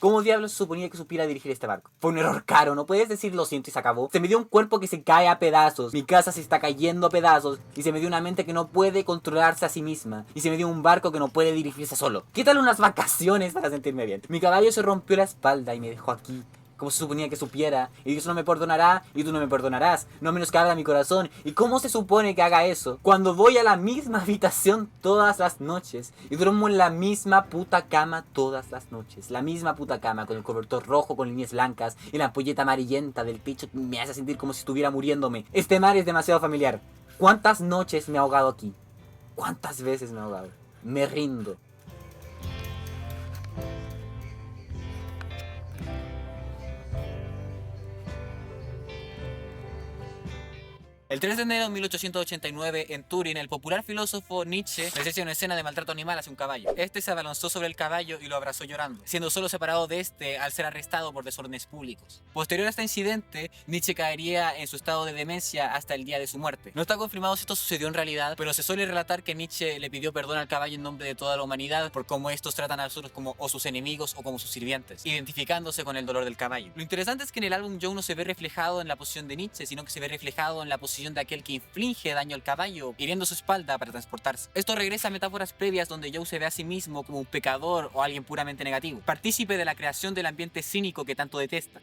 ¿Cómo diablos se suponía que supiera dirigir este barco? Fue un error caro, no puedes decir lo siento y se acabó. Se me dio un cuerpo que se cae a pedazos, mi casa se está cayendo a pedazos, y se me dio una mente que no puede controlarse a sí misma, y se me dio un barco que no puede dirigirse solo. ¿Qué tal unas vacaciones para sentirme bien? Mi caballo se rompió la espalda y me dejó aquí. ¿Cómo se suponía que supiera? Y Dios no me perdonará, y tú no me perdonarás. No menoscabra mi corazón. ¿Y cómo se supone que haga eso? Cuando voy a la misma habitación todas las noches, y duermo en la misma puta cama todas las noches. La misma puta cama, con el cobertor rojo con líneas blancas, y la ampolleta amarillenta del pecho que me hace sentir como si estuviera muriéndome. Este mar es demasiado familiar. ¿Cuántas noches me he ahogado aquí? ¿Cuántas veces me he ahogado? Me rindo. El 3 de enero de 1889, en Turín, el popular filósofo Nietzsche presencia una escena de maltrato animal hacia un caballo. Este se abalanzó sobre el caballo y lo abrazó llorando, siendo solo separado de este al ser arrestado por desórdenes públicos. Posterior a este incidente, Nietzsche caería en su estado de demencia hasta el día de su muerte. No está confirmado si esto sucedió en realidad, pero se suele relatar que Nietzsche le pidió perdón al caballo en nombre de toda la humanidad por cómo estos tratan a nosotros como o sus enemigos o como sus sirvientes, identificándose con el dolor del caballo. Lo interesante es que en el álbum Joe no se ve reflejado en la posición de Nietzsche, sino que se ve reflejado en la posición de aquel que inflige daño al caballo, hiriendo su espalda para transportarse. Esto regresa a metáforas previas donde Joe se ve a sí mismo como un pecador o alguien puramente negativo, partícipe de la creación del ambiente cínico que tanto detesta.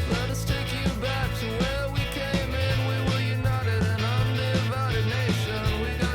Let us take you back to where we came in. We were united and undivided nation. We got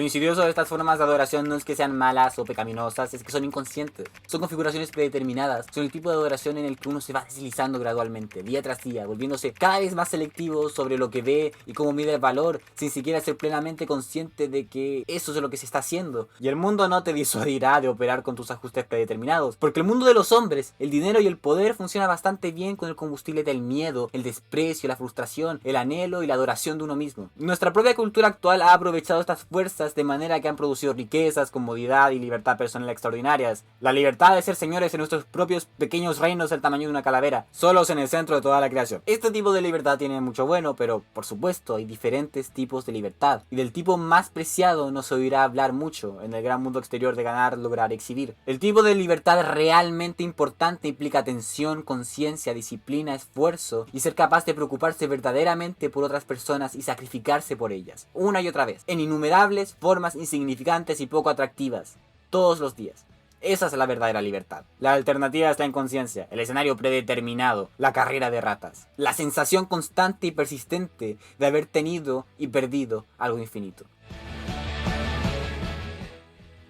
insidioso de estas formas de adoración no es que sean malas o pecaminosas, es que son inconscientes. Son configuraciones predeterminadas, son el tipo de adoración en el que uno se va deslizando gradualmente, día tras día, volviéndose cada vez más selectivo sobre lo que ve y cómo mide el valor, sin siquiera ser plenamente consciente de que eso es lo que se está haciendo. Y el mundo no te disuadirá de operar con tus ajustes predeterminados, porque el mundo de los hombres, el dinero y el poder funciona bastante bien con el combustible del miedo, el desprecio, la frustración, el anhelo y la adoración de uno mismo. Nuestra propia cultura actual ha aprovechado estas fuerzas de manera que han producido riquezas, comodidad y libertad personal extraordinarias. La libertad de ser señores en nuestros propios pequeños reinos del tamaño de una calavera, solos en el centro de toda la creación. Este tipo de libertad tiene mucho bueno, pero por supuesto hay diferentes tipos de libertad, y del tipo más preciado no se oirá hablar mucho en el gran mundo exterior de ganar, lograr, exhibir. El tipo de libertad realmente importante implica atención, conciencia, disciplina, esfuerzo y ser capaz de preocuparse verdaderamente por otras personas y sacrificarse por ellas, una y otra vez, en innumerables formas insignificantes y poco atractivas, todos los días. Esa es la verdadera libertad. La alternativa está en conciencia, el escenario predeterminado, la carrera de ratas, la sensación constante y persistente de haber tenido y perdido algo infinito.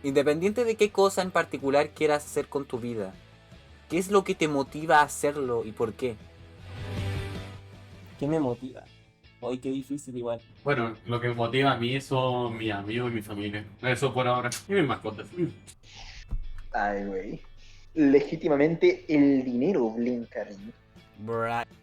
Independiente de qué cosa en particular quieras hacer con tu vida, ¿qué es lo que te motiva a hacerlo y por qué? ¿Qué me motiva? Hoy qué difícil igual. Bueno, lo que me motiva a mí son mis amigos y mi familia. Eso por ahora. Y mis mascotas. Ay, güey. Legítimamente el dinero, Blinkarin.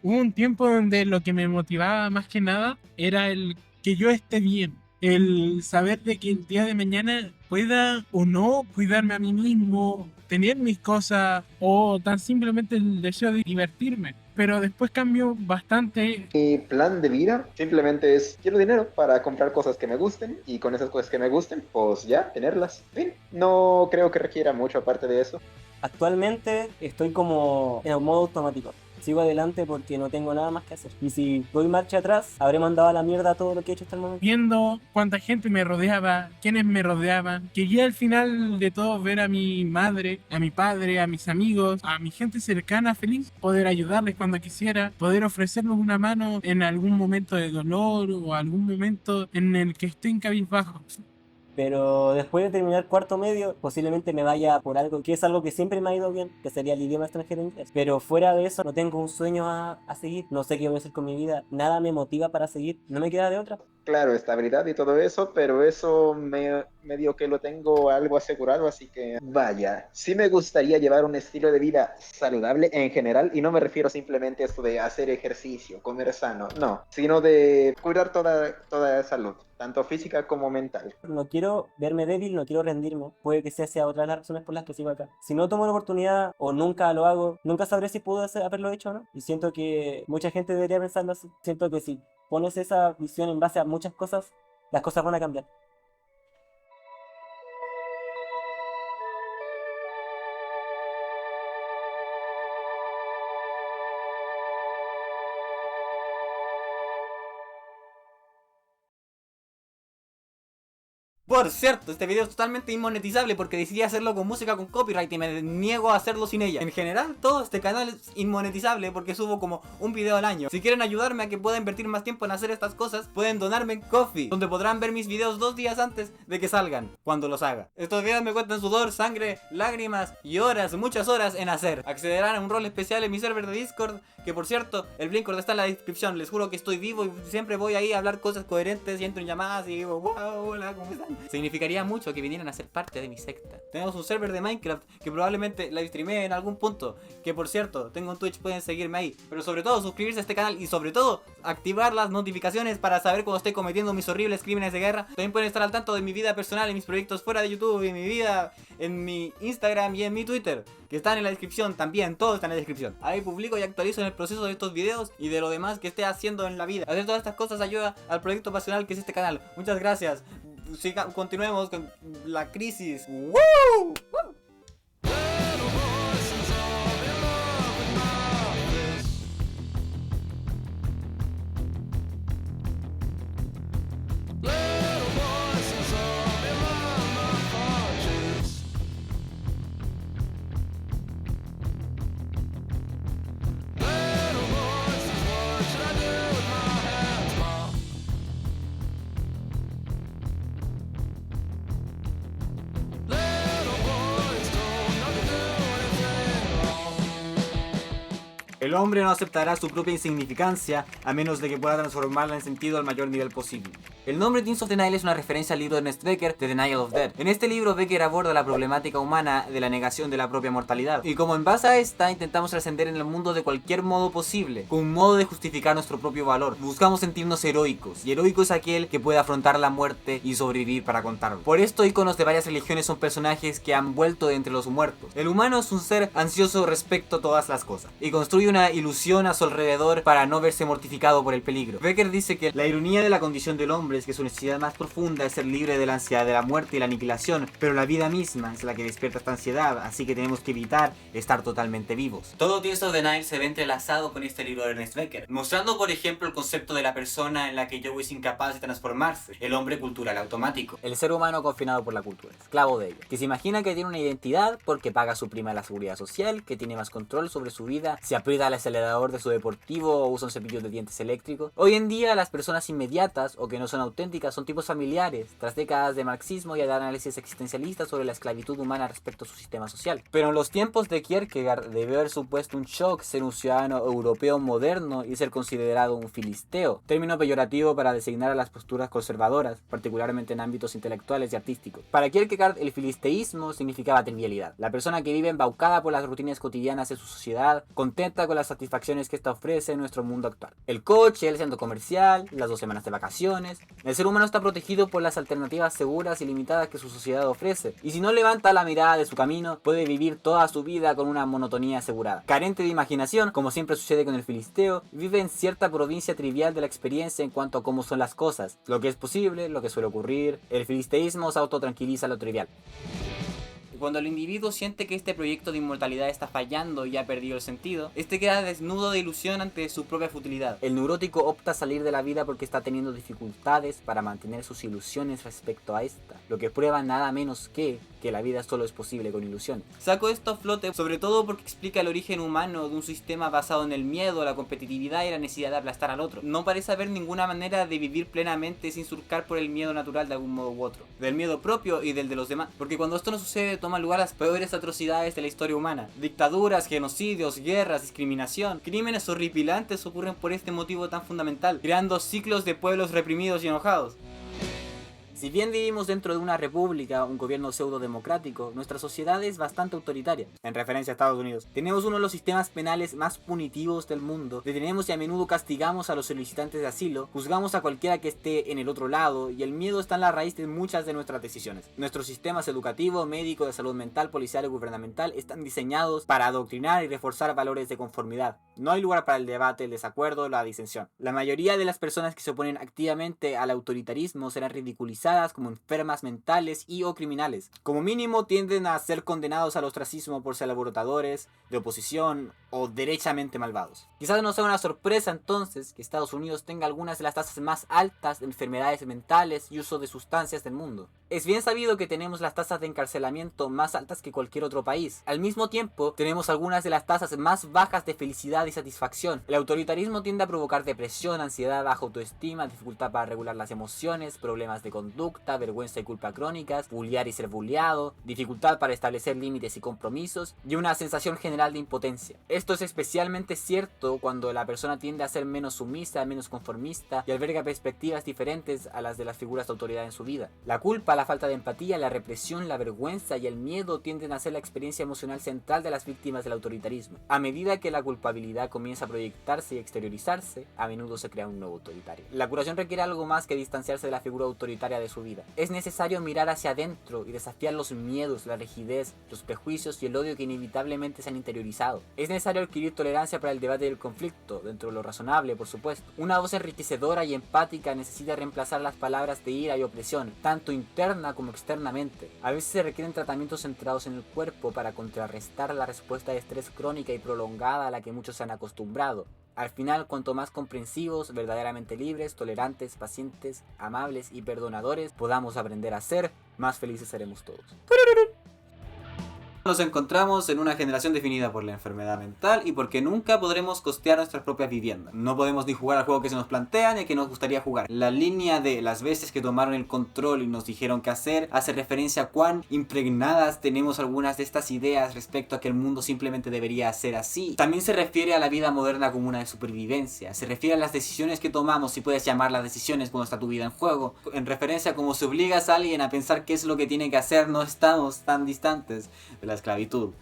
Hubo un tiempo donde lo que me motivaba más que nada era el que yo esté bien. El saber de que el día de mañana pueda o no cuidarme a mí mismo, tener mis cosas o tan simplemente el deseo de divertirme. Pero después cambió bastante. Mi plan de vida simplemente es, quiero dinero para comprar cosas que me gusten, y con esas cosas que me gusten, pues ya, tenerlas. Fin, no creo que requiera mucho aparte de eso. Actualmente estoy como en un modo automático. Sigo adelante porque no tengo nada más que hacer. Y si doy marcha atrás, habré mandado a la mierda todo lo que he hecho hasta el momento. Viendo cuánta gente me rodeaba, quiénes me rodeaban, quería al final de todo ver a mi madre, a mi padre, a mis amigos, a mi gente cercana feliz, poder ayudarles cuando quisiera, poder ofrecerles una mano en algún momento de dolor o algún momento en el que estoy en cabizbajo. Pero después de terminar cuarto medio, posiblemente me vaya por algo que es algo que siempre me ha ido bien, que sería el idioma extranjero inglés. Pero fuera de eso, no tengo un sueño a seguir. No sé qué voy a hacer con mi vida. Nada me motiva para seguir. No me queda de otra. Claro, estabilidad y todo eso, pero eso medio que lo tengo algo asegurado, así que vaya. Sí me gustaría llevar un estilo de vida saludable en general, y no me refiero simplemente a esto de hacer ejercicio, comer sano, no, sino de cuidar toda la salud, tanto física como mental. No quiero verme débil, no quiero rendirme. Puede que sea otra de las razones por las que sigo acá. Si no tomo la oportunidad o nunca lo hago, nunca sabré si pude haberlo hecho o no. Y siento que mucha gente debería pensarlo así. Siento que si pones esa visión en base a muchas cosas, las cosas van a cambiar. Por cierto, este video es totalmente inmonetizable porque decidí hacerlo con música con copyright y me niego a hacerlo sin ella. En general, todo este canal es inmonetizable porque subo como un video al año. Si quieren ayudarme a que pueda invertir más tiempo en hacer estas cosas, pueden donarme en Ko-fi, donde podrán ver mis videos 2 días antes de que salgan, cuando los haga. Estos videos me cuentan sudor, sangre, lágrimas y horas, muchas horas en hacer. Accederán a un rol especial en mi server de Discord, que por cierto, el Blinkord está en la descripción. Les juro que estoy vivo y siempre voy ahí a hablar cosas coherentes y entro en llamadas y digo, wow, hola, ¿cómo están? Significaría mucho que vinieran a ser parte de mi secta. Tenemos un server de Minecraft que probablemente live streamé en algún punto, que por cierto, tengo un Twitch, pueden seguirme ahí. Pero sobre todo suscribirse a este canal y sobre todo activar las notificaciones para saber cuando estoy cometiendo mis horribles crímenes de guerra. También pueden estar al tanto de mi vida personal, en mis proyectos fuera de YouTube, y mi vida en mi Instagram y en mi Twitter, que están en la descripción también, todo está en la descripción. Ahí publico y actualizo en el proceso de estos videos y de lo demás que esté haciendo en la vida. Hacer todas estas cosas ayuda al proyecto pasional que es este canal. Muchas gracias. Continuemos con la crisis. ¡Woo! ¡Woo! El hombre no aceptará su propia insignificancia a menos de que pueda transformarla en sentido al mayor nivel posible. El nombre Teens of the Nile es una referencia al libro de Ernest Becker, The Denial of Death. En este libro, Becker aborda la problemática humana de la negación de la propia mortalidad. Y como en base a esta, intentamos trascender en el mundo de cualquier modo posible, con un modo de justificar nuestro propio valor. Buscamos sentirnos heroicos, y heroico es aquel que puede afrontar la muerte y sobrevivir para contarlo. Por esto, íconos de varias religiones son personajes que han vuelto de entre los muertos. El humano es un ser ansioso respecto a todas las cosas, y construye una ilusión a su alrededor para no verse mortificado por el peligro. Becker dice que la ironía de la condición del hombre es que su necesidad más profunda es ser libre de la ansiedad de la muerte y la aniquilación, pero la vida misma es la que despierta esta ansiedad, así que tenemos que evitar estar totalmente vivos. Todo Tears of the Nile se ve entrelazado con este libro de Ernest Becker, mostrando por ejemplo el concepto de la persona en la que Joe es incapaz de transformarse, el hombre cultural automático. El ser humano confinado por la cultura, esclavo de ella, que se imagina que tiene una identidad porque paga su prima de la seguridad social, que tiene más control sobre su vida, se aprieta el acelerador de su deportivo o usa un cepillo de dientes eléctrico. Hoy en día las personas inmediatas o que no son auténticas son tipos familiares, tras décadas de marxismo y de análisis existencialista sobre la esclavitud humana respecto a su sistema social. Pero en los tiempos de Kierkegaard debió haber supuesto un shock ser un ciudadano europeo moderno y ser considerado un filisteo, término peyorativo para designar a las posturas conservadoras, particularmente en ámbitos intelectuales y artísticos. Para Kierkegaard el filisteísmo significaba trivialidad, la persona que vive embaucada por las rutinas cotidianas de su sociedad, contenta con las satisfacciones que esta ofrece en nuestro mundo actual. El coche, el centro comercial, las 2 semanas de vacaciones. El ser humano está protegido por las alternativas seguras y limitadas que su sociedad ofrece, y si no levanta la mirada de su camino, puede vivir toda su vida con una monotonía asegurada. Carente de imaginación, como siempre sucede con el filisteo, vive en cierta provincia trivial de la experiencia en cuanto a cómo son las cosas, lo que es posible, lo que suele ocurrir. El filisteísmo se autotranquiliza lo trivial. Cuando el individuo siente que este proyecto de inmortalidad está fallando y ha perdido el sentido, este queda desnudo de ilusión ante su propia futilidad. El neurótico opta a salir de la vida porque está teniendo dificultades para mantener sus ilusiones respecto a esta, lo que prueba nada menos que la vida solo es posible con ilusiones. Saco esto a flote sobre todo porque explica el origen humano de un sistema basado en el miedo, la competitividad y la necesidad de aplastar al otro. No parece haber ninguna manera de vivir plenamente sin surcar por el miedo natural de algún modo u otro, del miedo propio y del de los demás, porque cuando esto no sucede toman lugar las peores atrocidades de la historia humana. Dictaduras, genocidios, guerras, discriminación, crímenes horripilantes ocurren por este motivo tan fundamental, creando ciclos de pueblos reprimidos y enojados. Si bien vivimos dentro de una república, un gobierno pseudo-democrático, nuestra sociedad es bastante autoritaria, en referencia a Estados Unidos. Tenemos uno de los sistemas penales más punitivos del mundo, detenemos y a menudo castigamos a los solicitantes de asilo, juzgamos a cualquiera que esté en el otro lado, y el miedo está en la raíz de muchas de nuestras decisiones. Nuestros sistemas educativo, médico, de salud mental, policial y gubernamental están diseñados para adoctrinar y reforzar valores de conformidad. No hay lugar para el debate, el desacuerdo, la disensión. La mayoría de las personas que se oponen activamente al autoritarismo serán ridiculizadas como enfermas mentales y o criminales. Como mínimo tienden a ser condenados al ostracismo por ser alborotadores, de oposición o derechamente malvados. Quizás no sea una sorpresa entonces que Estados Unidos tenga algunas de las tasas más altas de enfermedades mentales y uso de sustancias del mundo. Es bien sabido que tenemos las tasas de encarcelamiento más altas que cualquier otro país. Al mismo tiempo, tenemos algunas de las tasas más bajas de felicidad y satisfacción. El autoritarismo tiende a provocar depresión, ansiedad, baja autoestima, dificultad para regular las emociones, problemas de conducta, vergüenza y culpa crónicas, bullear y ser bulleado, dificultad para establecer límites y compromisos, y una sensación general de impotencia. Esto es especialmente cierto cuando la persona tiende a ser menos sumisa, menos conformista y alberga perspectivas diferentes a las de las figuras de autoridad en su vida. La culpa, la falta de empatía, la represión, la vergüenza y el miedo tienden a ser la experiencia emocional central de las víctimas del autoritarismo. A medida que la culpabilidad comienza a proyectarse y exteriorizarse, a menudo se crea un nuevo autoritario. La curación requiere algo más que distanciarse de la figura autoritaria de su vida. Es necesario mirar hacia adentro y desafiar los miedos, la rigidez, los prejuicios y el odio que inevitablemente se han interiorizado. Es necesario adquirir tolerancia para el debate y el conflicto, dentro de lo razonable, por supuesto. Una voz enriquecedora y empática necesita reemplazar las palabras de ira y opresión, tanto interna como externamente. A veces se requieren tratamientos centrados en el cuerpo para contrarrestar la respuesta de estrés crónica y prolongada a la que muchos se han acostumbrado. Al final, cuanto más comprensivos, verdaderamente libres, tolerantes, pacientes, amables y perdonadores podamos aprender a ser, más felices seremos todos. Nos encontramos en una generación definida por la enfermedad mental y porque nunca podremos costear nuestras propias viviendas. No podemos ni jugar al juego que se nos plantea ni que nos gustaría jugar. La línea de las veces que tomaron el control y nos dijeron qué hacer hace referencia a cuán impregnadas tenemos algunas de estas ideas respecto a que el mundo simplemente debería ser así. También se refiere a la vida moderna como una de supervivencia. Se refiere a las decisiones que tomamos, si puedes llamar las decisiones cuando está tu vida en juego. En referencia a cómo si obligas a alguien a pensar qué es lo que tiene que hacer, no estamos tan distantes de la esclavitud.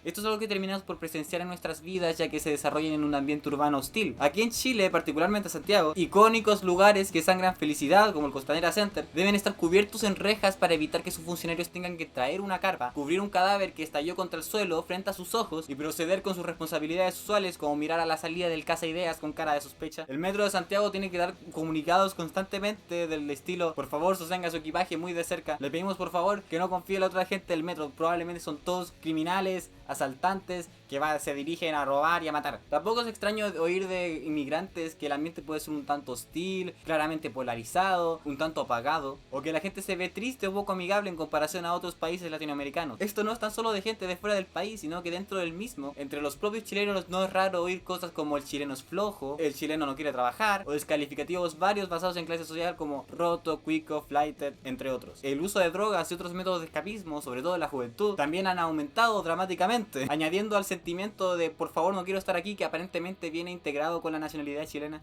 Esto es algo que terminamos por presenciar en nuestras vidas, ya que se desarrollan en un ambiente urbano hostil. Aquí en Chile, particularmente Santiago, icónicos lugares que sangran felicidad, como el Costanera Center, deben estar cubiertos en rejas para evitar que sus funcionarios tengan que traer una carpa, cubrir un cadáver que estalló contra el suelo frente a sus ojos y proceder con sus responsabilidades usuales, como mirar a la salida del Casa Ideas con cara de sospecha. El metro de Santiago tiene que dar comunicados constantemente del estilo: por favor, sostenga su equipaje muy de cerca. Le pedimos por favor que no confíe en la otra gente del metro, probablemente son todos criminales, asaltantes que se dirigen a robar y a matar. Tampoco es extraño oír de inmigrantes que el ambiente puede ser un tanto hostil, claramente polarizado, un tanto apagado, o que la gente se ve triste o poco amigable en comparación a otros países latinoamericanos. Esto no es tan solo de gente de fuera del país, sino que dentro del mismo, entre los propios chilenos, no es raro oír cosas como el chileno es flojo, el chileno no quiere trabajar, o descalificativos varios basados en clase social como roto, cuico, flighted, entre otros. El uso de drogas y otros métodos de escapismo, sobre todo en la juventud, también han aumentado dramáticamente, añadiendo al sentimiento de por favor no quiero estar aquí, que aparentemente viene integrado con la nacionalidad chilena.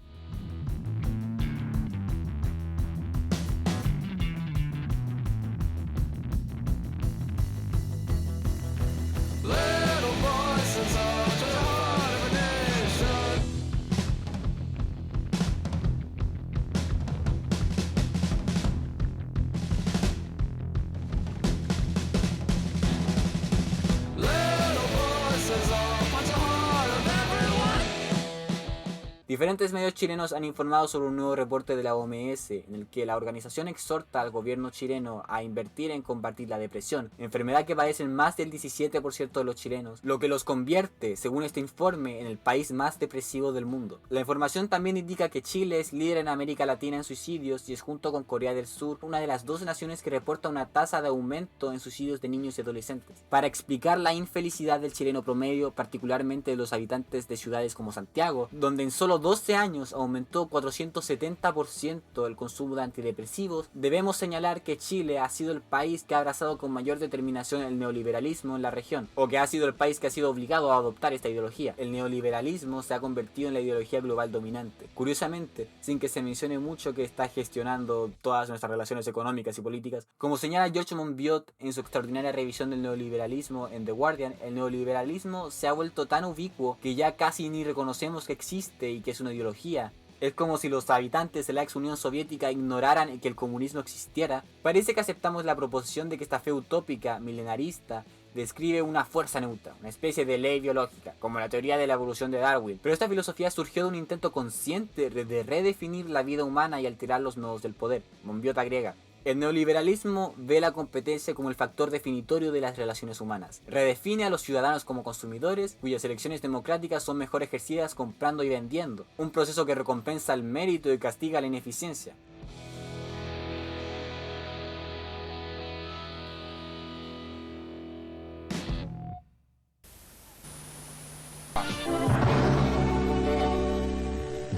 Diferentes medios chilenos han informado sobre un nuevo reporte de la OMS en el que la organización exhorta al gobierno chileno a invertir en combatir la depresión, enfermedad que padecen más del 17% de los chilenos, lo que los convierte, según este informe, en el país más depresivo del mundo. La información también indica que Chile es líder en América Latina en suicidios y es, junto con Corea del Sur, una de las 2 naciones que reporta una tasa de aumento en suicidios de niños y adolescentes. Para explicar la infelicidad del chileno promedio, particularmente de los habitantes de ciudades como Santiago, donde en solo 12 años aumentó 470% el consumo de antidepresivos, debemos señalar que Chile ha sido el país que ha abrazado con mayor determinación el neoliberalismo en la región, o que ha sido el país que ha sido obligado a adoptar esta ideología. El neoliberalismo se ha convertido en la ideología global dominante, curiosamente, sin que se mencione mucho que está gestionando todas nuestras relaciones económicas y políticas. Como señala George Monbiot en su extraordinaria revisión del neoliberalismo en The Guardian, el neoliberalismo se ha vuelto tan ubicuo que ya casi ni reconocemos que existe y que es una ideología. Es como si los habitantes de la ex Unión Soviética ignoraran que el comunismo existiera. Parece que aceptamos la proposición de que esta fe utópica, milenarista, describe una fuerza neutra, una especie de ley biológica, como la teoría de la evolución de Darwin. Pero esta filosofía surgió de un intento consciente de redefinir la vida humana y alterar los nodos del poder. Monbiot agrega: el neoliberalismo ve la competencia como el factor definitorio de las relaciones humanas. Redefine a los ciudadanos como consumidores, cuyas elecciones democráticas son mejor ejercidas comprando y vendiendo. Un proceso que recompensa el mérito y castiga la ineficiencia.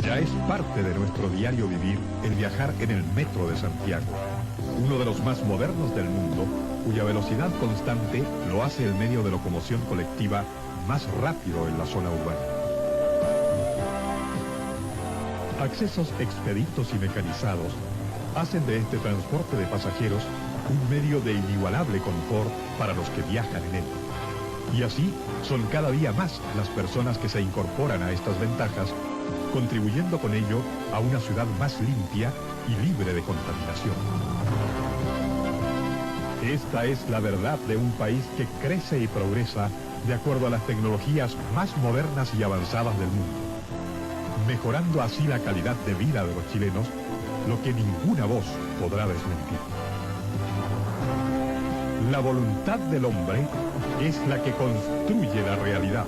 Ya es parte de nuestro diario vivir el viajar en el metro de Santiago, uno de los más modernos del mundo, cuya velocidad constante lo hace el medio de locomoción colectiva más rápido en la zona urbana. Accesos expeditos y mecanizados hacen de este transporte de pasajeros un medio de inigualable confort para los que viajan en él. Y así son cada día más las personas que se incorporan a estas ventajas, contribuyendo con ello a una ciudad más limpia y libre de contaminación. Esta es la verdad de un país que crece y progresa de acuerdo a las tecnologías más modernas y avanzadas del mundo, mejorando así la calidad de vida de los chilenos, lo que ninguna voz podrá desmentir. La voluntad del hombre es la que construye la realidad.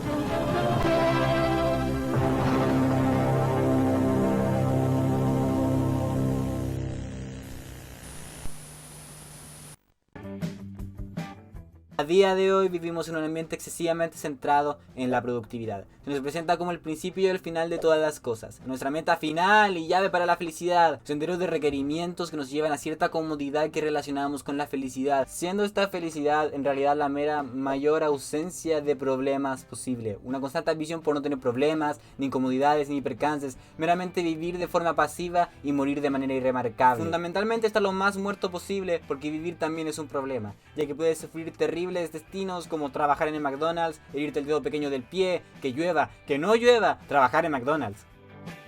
día de hoy vivimos en un ambiente excesivamente centrado en la productividad. Se nos presenta como el principio y el final de todas las cosas, nuestra meta final y llave para la felicidad, senderos de requerimientos que nos llevan a cierta comodidad que relacionamos con la felicidad, siendo esta felicidad en realidad la mera mayor ausencia de problemas posible, una constante ambición por no tener problemas, ni incomodidades, ni percances, meramente vivir de forma pasiva y morir de manera irremarcable. Fundamentalmente estar lo más muerto posible, porque vivir también es un problema, ya que puedes sufrir terribles destinos como trabajar en el McDonald's, herirte el dedo pequeño del pie, que llueva, que no llueva, trabajar en McDonald's.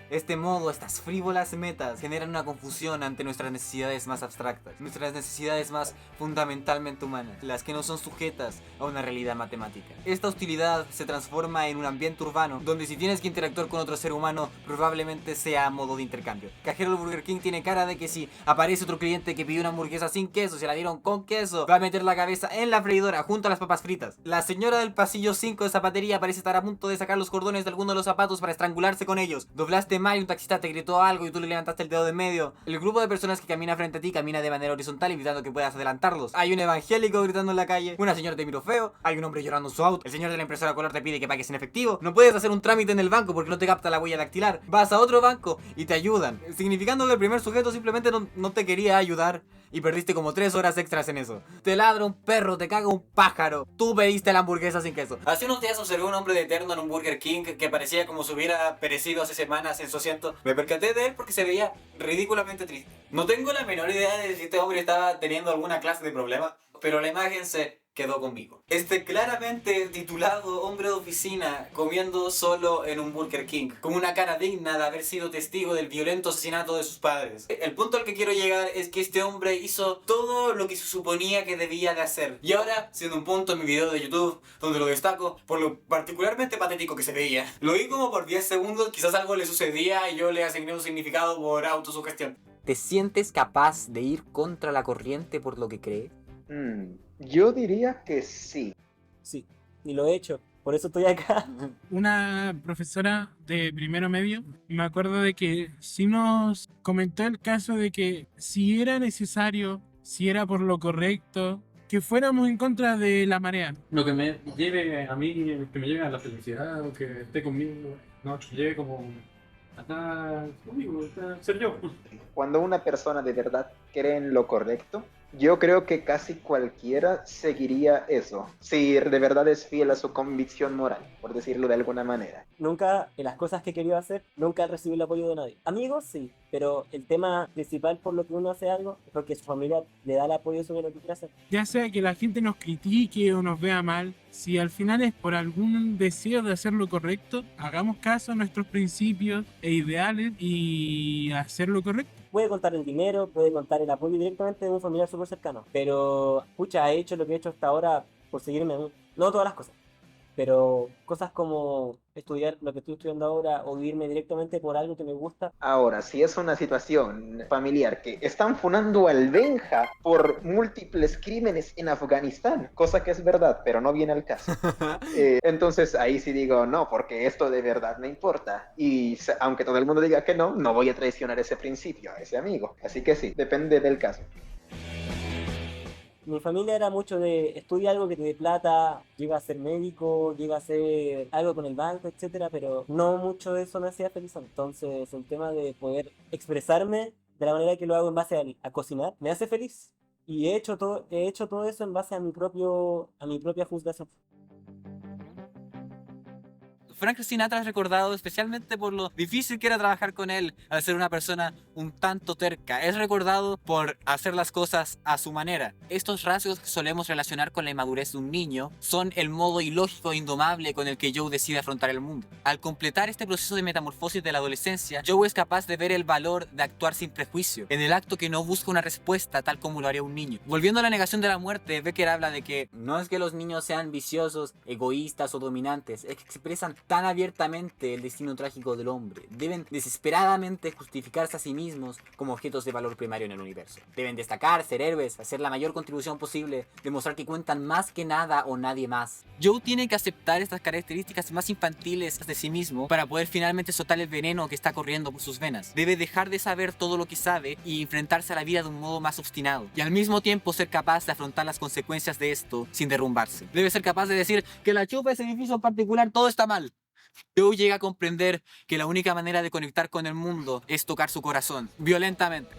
Este modo, estas frívolas metas generan una confusión ante nuestras necesidades más abstractas, nuestras necesidades más fundamentalmente humanas, las que no son sujetas a una realidad matemática. Esta hostilidad se transforma en un ambiente urbano, donde si tienes que interactuar con otro ser humano, probablemente sea a modo de intercambio. Cajero del Burger King tiene cara de que si aparece otro cliente que pidió una hamburguesa sin queso, se la dieron con queso, va a meter la cabeza en la freidora junto a las papas fritas. La señora del pasillo 5 de zapatería parece estar a punto de sacar los cordones de alguno de los zapatos para estrangularse con ellos. Doblaste mal y un taxista te gritó algo y tú le levantaste el dedo de medio. El grupo de personas que camina frente a ti camina de manera horizontal evitando que puedas adelantarlos. Hay un evangélico gritando en la calle, una señora te miró feo, hay un hombre llorando en su auto, el señor de la impresora color te pide que pagues en efectivo, no puedes hacer un trámite en el banco porque no te capta la huella dactilar, vas a otro banco y te ayudan, significando que el primer sujeto simplemente no te quería ayudar y perdiste como 3 horas extras en eso. Te ladra un perro, te caga un pájaro, tú pediste la hamburguesa sin queso. Hace unos días observé un hombre de eterno en un Burger King que parecía como si hubiera perecido hace semanas en su asiento. Me percaté de él porque se veía ridículamente triste. No tengo la menor idea de si este hombre estaba teniendo alguna clase de problema, pero la imagen se quedó conmigo. Este claramente titulado hombre de oficina comiendo solo en un Burger King, con una cara digna de haber sido testigo del violento asesinato de sus padres. El punto al que quiero llegar es que este hombre hizo todo lo que se suponía que debía de hacer. Y ahora, siendo un punto en mi video de YouTube, donde lo destaco por lo particularmente patético que se veía. Lo vi como por 10 segundos, quizás algo le sucedía y yo le asigné un significado por autosugestión. ¿Te sientes capaz de ir contra la corriente por lo que crees? Yo diría que sí. Sí, y lo he hecho. Por eso estoy acá. Una profesora de primero medio, me acuerdo de que sí nos comentó el caso de que si era necesario, si era por lo correcto, que fuéramos en contra de la marea. Lo que me lleve a mí, que me lleve a la felicidad, o que esté conmigo, no, que lleve como hasta conmigo, hasta ser yo. Cuando una persona de verdad cree en lo correcto, yo creo que casi cualquiera seguiría eso, si de verdad es fiel a su convicción moral, por decirlo de alguna manera. Nunca, en las cosas que he querido hacer, nunca he recibido el apoyo de nadie. Amigos, sí, pero el tema principal por lo que uno hace algo es porque su familia le da el apoyo sobre lo que quiere hacer. Ya sea que la gente nos critique o nos vea mal, si al final es por algún deseo de hacer lo correcto, hagamos caso a nuestros principios e ideales y hacer lo correcto. Puede contar el dinero, puede contar el apoyo directamente de un familiar súper cercano. Pero, pucha, he hecho lo que he hecho hasta ahora por seguirme a mí. No todas las cosas, pero cosas como estudiar lo que estoy estudiando ahora o vivirme directamente por algo que me gusta. Ahora, si es una situación familiar que están funando al Benja por múltiples crímenes en Afganistán, cosa que es verdad, pero no viene al caso. Entonces ahí sí digo no, porque esto de verdad me importa. Y aunque todo el mundo diga que no, no voy a traicionar ese principio, a ese amigo. Así que sí, depende del caso. Mi familia era mucho de estudia algo que te dé plata, llega a ser médico, llega a ser algo con el banco, etcétera, pero no mucho de eso me hacía feliz. Entonces el tema de poder expresarme de la manera que lo hago en base a cocinar me hace feliz. Y he hecho todo eso en base a mi propia juzgación. Frank Sinatra es recordado especialmente por lo difícil que era trabajar con él al ser una persona un tanto terca. Es recordado por hacer las cosas a su manera. Estos rasgos que solemos relacionar con la inmadurez de un niño son el modo ilógico e indomable con el que Joe decide afrontar el mundo. Al completar este proceso de metamorfosis de la adolescencia, Joe es capaz de ver el valor de actuar sin prejuicio, en el acto que no busca una respuesta tal como lo haría un niño. Volviendo a la negación de la muerte, Becker habla de que no es que los niños sean viciosos, egoístas o dominantes, es que expresan tan abiertamente el destino trágico del hombre. Deben desesperadamente justificarse a sí mismos como objetos de valor primario en el universo. Deben destacar, ser héroes, hacer la mayor contribución posible, demostrar que cuentan más que nada o nadie más. Joe tiene que aceptar estas características más infantiles de sí mismo para poder finalmente soltar el veneno que está corriendo por sus venas. Debe dejar de saber todo lo que sabe y enfrentarse a la vida de un modo más obstinado. Y al mismo tiempo ser capaz de afrontar las consecuencias de esto sin derrumbarse. Debe ser capaz de decir que la chupa ese edificio en particular todo está mal. Joe llega a comprender que la única manera de conectar con el mundo es tocar su corazón, violentamente.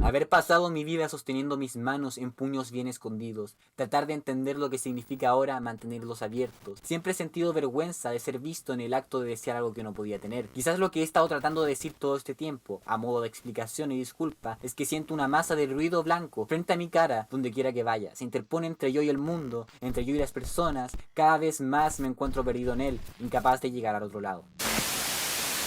Haber pasado mi vida sosteniendo mis manos en puños bien escondidos, tratar de entender lo que significa ahora mantenerlos abiertos. Siempre he sentido vergüenza de ser visto en el acto de desear algo que no podía tener. Quizás lo que he estado tratando de decir todo este tiempo, a modo de explicación y disculpa, es que siento una masa de ruido blanco frente a mi cara donde quiera que vaya. Se interpone entre yo y el mundo, entre yo y las personas. Cada vez más me encuentro perdido en él, incapaz de llegar al otro lado.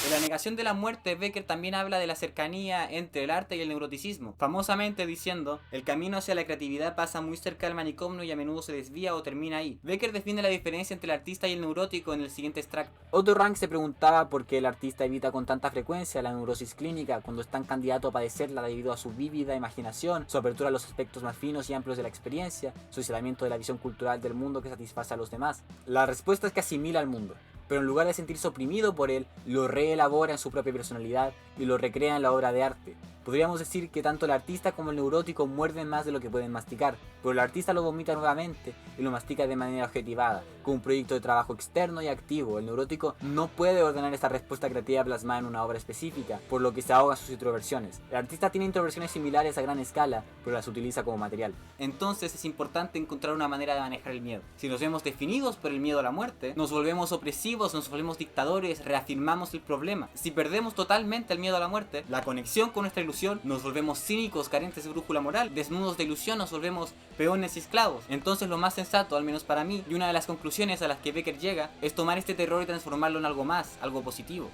En La negación de la muerte, Becker también habla de la cercanía entre el arte y el neuroticismo, famosamente diciendo: el camino hacia la creatividad pasa muy cerca del manicomio y a menudo se desvía o termina ahí. Becker defiende la diferencia entre el artista y el neurótico en el siguiente extracto. Otto Rank se preguntaba por qué el artista evita con tanta frecuencia la neurosis clínica cuando es tan candidato a padecerla debido a su vívida imaginación, su apertura a los aspectos más finos y amplios de la experiencia, su aislamiento de la visión cultural del mundo que satisface a los demás. La respuesta es que asimila al mundo, pero en lugar de sentirse oprimido por él, lo reelabora en su propia personalidad y lo recrea en la obra de arte. Podríamos decir que tanto el artista como el neurótico muerden más de lo que pueden masticar, pero el artista lo vomita nuevamente y lo mastica de manera objetivada, con un proyecto de trabajo externo y activo. El neurótico no puede ordenar esta respuesta creativa plasmada en una obra específica, por lo que se ahoga en sus introversiones. El artista tiene introversiones similares a gran escala, pero las utiliza como material. Entonces es importante encontrar una manera de manejar el miedo. Si nos vemos definidos por el miedo a la muerte, nos volvemos opresivos, nos volvemos dictadores, reafirmamos el problema. Si perdemos totalmente el miedo a la muerte, la conexión con nuestra ilusión, nos volvemos cínicos, carentes de brújula moral, desnudos de ilusión, nos volvemos peones y esclavos. Entonces lo más sensato, al menos para mí, y una de las conclusiones a las que Becker llega, es tomar este terror y transformarlo en algo más, algo positivo.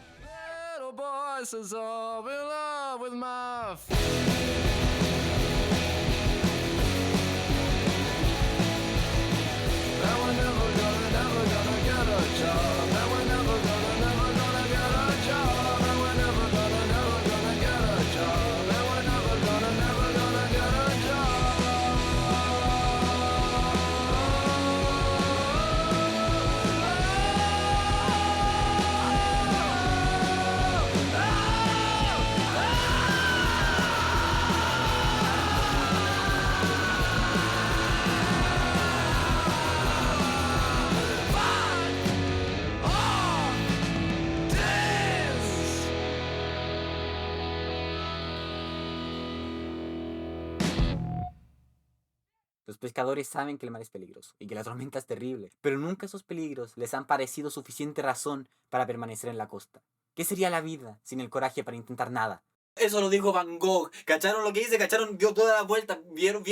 Los pescadores saben que el mar es peligroso y que la tormenta es terrible, pero nunca esos peligros les han parecido suficiente razón para permanecer en la costa. ¿Qué sería la vida sin el coraje para intentar nada? Eso lo dijo Van Gogh. ¿Cacharon lo que dice? ¿Cacharon? Dio toda la vuelta. ¿Vieron?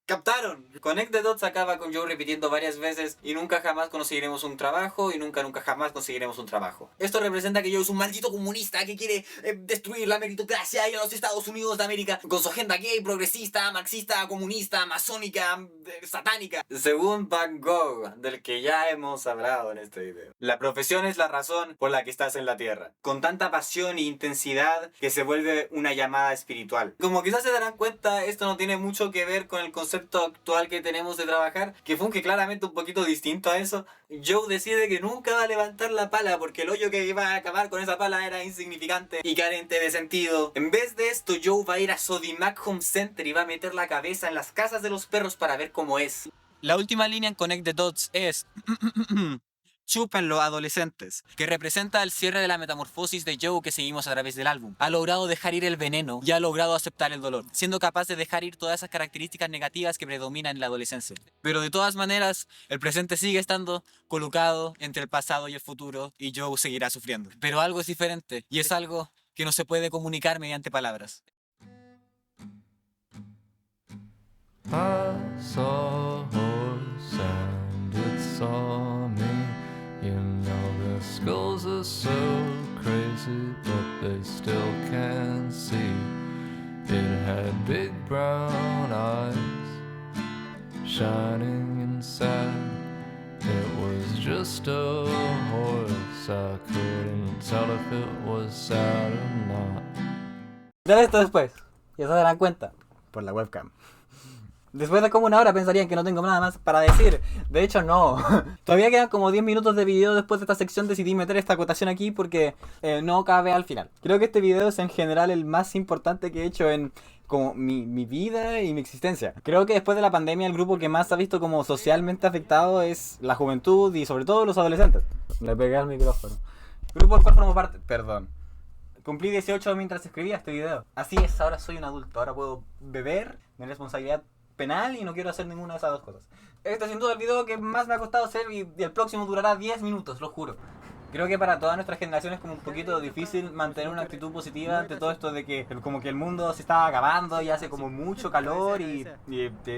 ¿Captaron? Connect the Dots acaba con Joe repitiendo varias veces: y nunca jamás conseguiremos un trabajo, y nunca jamás conseguiremos un trabajo. Esto representa que Joe es un maldito comunista que quiere destruir la meritocracia y a los Estados Unidos de América con su agenda gay, progresista, marxista, comunista, masónica, satánica. Según Van Gogh, del que ya hemos hablado en este video, la profesión es la razón por la que estás en la tierra, con tanta pasión e intensidad que se vuelve una llamada espiritual. Como quizás se darán cuenta, esto no tiene mucho que ver con el concepto concepto actual que tenemos de trabajar, que funge claramente un poquito distinto a eso. Joe decide que nunca va a levantar la pala porque el hoyo que iba a acabar con esa pala era insignificante y carente de sentido. En vez de esto, Joe va a ir a Sodimac Home Center y va a meter la cabeza en las casas de los perros para ver cómo es. La última línea en Connect the Dots es... Chúpenlo, adolescentes, que representa el cierre de la metamorfosis de Joe que seguimos a través del álbum. Ha logrado dejar ir el veneno y ha logrado aceptar el dolor, siendo capaz de dejar ir todas esas características negativas que predominan en la adolescencia. Pero de todas maneras, el presente sigue estando colocado entre el pasado y el futuro y Joe seguirá sufriendo. Pero algo es diferente y es algo que no se puede comunicar mediante palabras. I saw a horse and it saw me. You know their skulls are so crazy, but they still can't see. It had big brown eyes shining inside. It was just a horse, I couldn't tell if it was sad or not. Ya esto después, ya se darán cuenta, por la webcam. Después de como una hora pensarían que no tengo nada más para decir. De hecho no. Todavía quedan como 10 minutos de video después de esta sección. Decidí meter esta acotación aquí porque no cabe al final. Creo que este video es en general el más importante que he hecho en como mi vida y mi existencia. Creo que después de la pandemia el grupo que más se ha visto como socialmente afectado es la juventud y sobre todo los adolescentes. Le pegué al micrófono. Grupo del cual formo parte. Perdón. Cumplí 18 mientras escribía este video. Así es, ahora soy un adulto. Ahora puedo beber, mi responsabilidad penal y no quiero hacer ninguna de esas dos cosas. Este es sin duda el video que más me ha costado hacer y el próximo durará 10 minutos, lo juro. Creo que para toda nuestra generación es como un poquito difícil mantener una actitud positiva ante todo esto de que como que el mundo se está acabando y hace como mucho calor y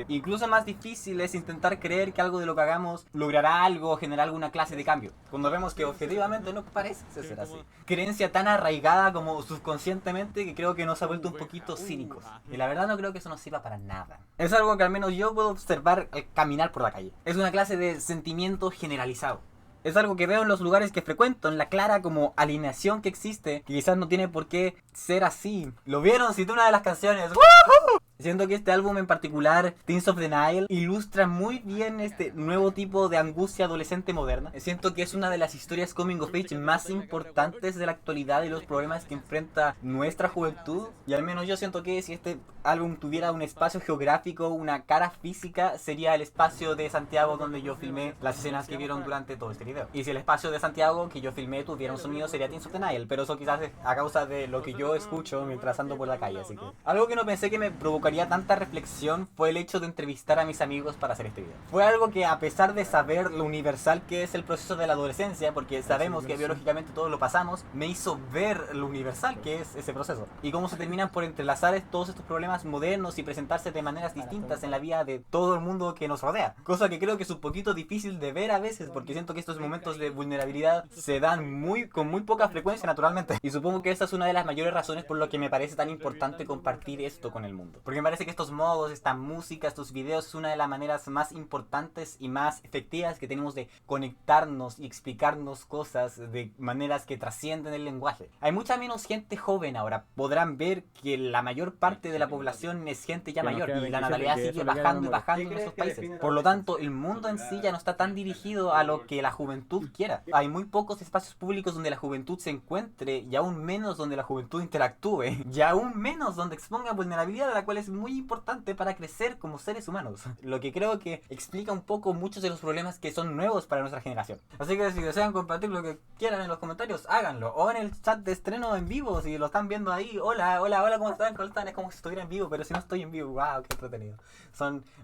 incluso más difícil es intentar creer que algo de lo que hagamos logrará algo, generar alguna clase de cambio, cuando vemos que objetivamente no parece ser así. Creencia tan arraigada como subconscientemente que creo que nos ha vuelto un poquito cínicos. Y la verdad no creo que eso nos sirva para nada. Es algo que al menos yo puedo observar al caminar por la calle. Es una clase de sentimiento generalizado. Es algo que veo en los lugares que frecuento, en la clara como alineación que existe, que quizás no tiene por qué ser así. ¿Lo vieron? Cité una de las canciones. ¡Woohoo! Siento que este álbum en particular, Teens of the Nile, ilustra muy bien este nuevo tipo de angustia adolescente moderna. Siento que es una de las historias coming of age más importantes de la actualidad y los problemas que enfrenta nuestra juventud. Y al menos yo siento que si este álbum tuviera un espacio geográfico, una cara física, sería el espacio de Santiago donde yo filmé las escenas que vieron durante todo este video. Y si el espacio de Santiago que yo filmé tuviera un sonido, sería Teens of the Nile. Pero eso quizás es a causa de lo que yo escucho mientras ando por la calle, así que... Algo que no pensé que me provocaría tanta reflexión fue el hecho de entrevistar a mis amigos para hacer este video. Fue algo que, a pesar de saber lo universal que es el proceso de la adolescencia, porque sabemos que biológicamente todos lo pasamos, me hizo ver lo universal que es ese proceso y cómo se terminan por entrelazar todos estos problemas modernos y presentarse de maneras distintas en la vida de todo el mundo que nos rodea, cosa que creo que es un poquito difícil de ver a veces, porque siento que estos momentos de vulnerabilidad se dan con muy poca frecuencia naturalmente, y supongo que esa es una de las mayores razones por lo que me parece tan importante compartir esto con el mundo, porque me parece que estos modos, esta música, estos videos es una de las maneras más importantes y más efectivas que tenemos de conectarnos y explicarnos cosas de maneras que trascienden el lenguaje. Hay mucha menos gente joven ahora. Podrán ver que la mayor parte de la población es gente ya mayor y la natalidad sigue bajando y bajando en nuestros países. Por lo tanto, el mundo en sí ya no está tan dirigido a lo que la juventud quiera. Hay muy pocos espacios públicos donde la juventud se encuentre y aún menos donde la juventud interactúe y aún menos donde exponga vulnerabilidad, a la cual es muy importante para crecer como seres humanos. Lo que creo que explica un poco muchos de los problemas que son nuevos para nuestra generación. Así que si desean compartir lo que quieran en los comentarios, háganlo. O en el chat de estreno en vivo, si lo están viendo ahí. Hola, ¿cómo están? ¿Cómo están? Es como si estuviera en vivo, pero si no estoy en vivo, wow, qué entretenido.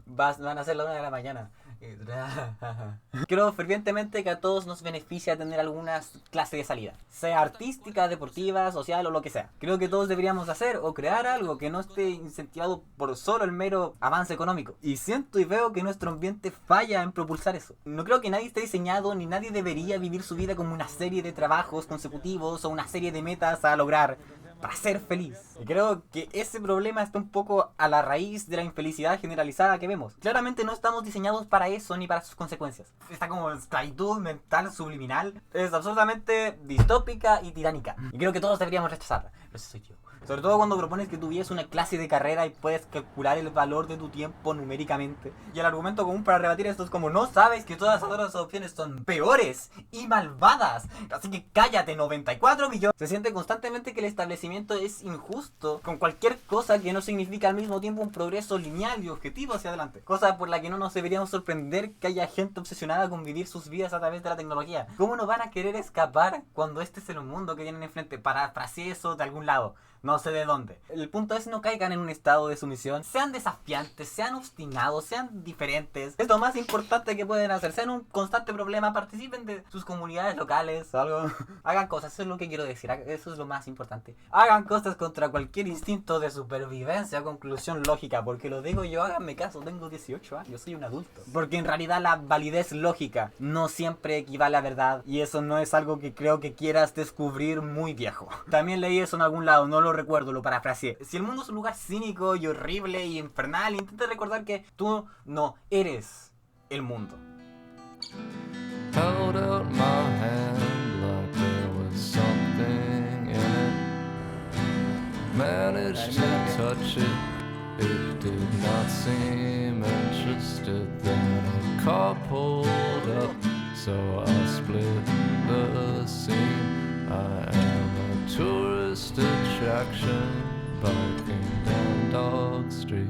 Van a ser las 1 de la mañana. Creo fervientemente que a todos nos beneficia tener alguna clase de salida, sea artística, deportiva, social o lo que sea. Creo que todos deberíamos hacer o crear algo que no esté incentivado por solo el mero avance económico. Y siento y veo que nuestro ambiente falla en propulsar eso. No creo que nadie esté diseñado ni nadie debería vivir su vida como una serie de trabajos consecutivos o una serie de metas a lograr para ser feliz. Y creo que ese problema está un poco a la raíz de la infelicidad generalizada que vemos. Claramente no estamos diseñados para eso ni para sus consecuencias. Esta como esclavitud mental subliminal es absolutamente distópica y tiránica. Y creo que todos deberíamos rechazarla. Pero eso soy yo. Sobre todo cuando propones que tu vida es una clase de carrera y puedes calcular el valor de tu tiempo numéricamente. Y el argumento común para rebatir esto es como no sabes que todas las otras opciones son peores y malvadas. Así que cállate, 94 millones. Se siente constantemente que el establecimiento es injusto con cualquier cosa que no significa al mismo tiempo un progreso lineal y objetivo hacia adelante. Cosa por la que no nos deberíamos sorprender que haya gente obsesionada con vivir sus vidas a través de la tecnología. ¿Cómo no van a querer escapar cuando este es el mundo que tienen enfrente? Parafraseé eso de algún lado. No sé de dónde. El punto es no caigan en un estado de sumisión. Sean desafiantes, sean obstinados, sean diferentes. Es lo más importante que pueden hacer. Sean un constante problema. Participen de sus comunidades locales o algo. Hagan cosas, eso es lo que quiero decir. Eso es lo más importante. Hagan cosas contra cualquier instinto de supervivencia. Conclusión lógica. Porque lo digo yo, háganme caso. Tengo 18 años, soy un adulto. Porque en realidad la validez lógica no siempre equivale a verdad. Y eso no es algo que creo que quieras descubrir muy viejo. También leí eso en algún lado, no lo recuerdo, lo parafraseé. Si el mundo es un lugar cínico y horrible y infernal, intenta recordar que tú no eres el mundo. Held out my hand like there was something in it. Managed to touch it. It did not seem interested. Then a car pulled up, so I split the scene. I am a tourist attraction, biking down Dog Street.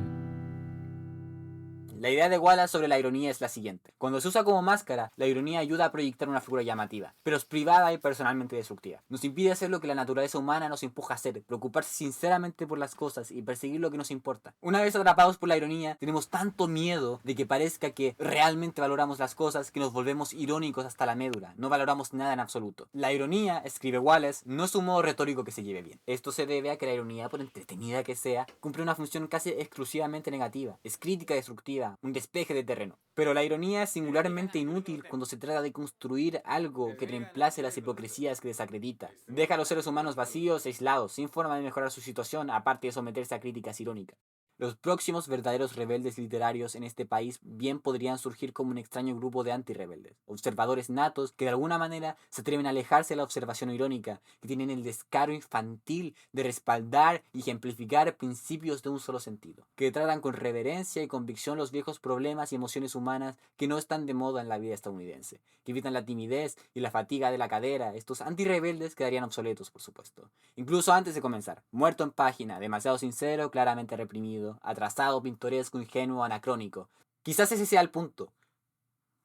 La idea de Wallace sobre la ironía es la siguiente. Cuando se usa como máscara, la ironía ayuda a proyectar una figura llamativa, pero es privada y personalmente destructiva. Nos impide hacer lo que la naturaleza humana nos empuja a hacer, preocuparse sinceramente por las cosas y perseguir lo que nos importa. Una vez atrapados por la ironía, tenemos tanto miedo de que parezca que realmente valoramos las cosas que nos volvemos irónicos hasta la médula. No valoramos nada en absoluto. La ironía, escribe Wallace, no es un modo retórico que se lleve bien. Esto se debe a que la ironía, por entretenida que sea, cumple una función casi exclusivamente negativa. Es crítica destructiva, un despeje de terreno. Pero la ironía es singularmente inútil cuando se trata de construir algo que reemplace las hipocresías que desacredita. Deja a los seres humanos vacíos, aislados, sin forma de mejorar su situación, aparte de someterse a críticas irónicas. Los próximos verdaderos rebeldes literarios en este país bien podrían surgir como un extraño grupo de antirrebeldes, observadores natos que de alguna manera se atreven a alejarse de la observación irónica, que tienen el descaro infantil de respaldar y ejemplificar principios de un solo sentido, que tratan con reverencia y convicción los viejos problemas y emociones humanas que no están de moda en la vida estadounidense, que evitan la timidez y la fatiga de la cadera. Estos antirrebeldes quedarían obsoletos, por supuesto. Incluso antes de comenzar, muerto en página, demasiado sincero, claramente reprimido, atrasado, pintoresco, ingenuo, anacrónico. Quizás ese sea el punto.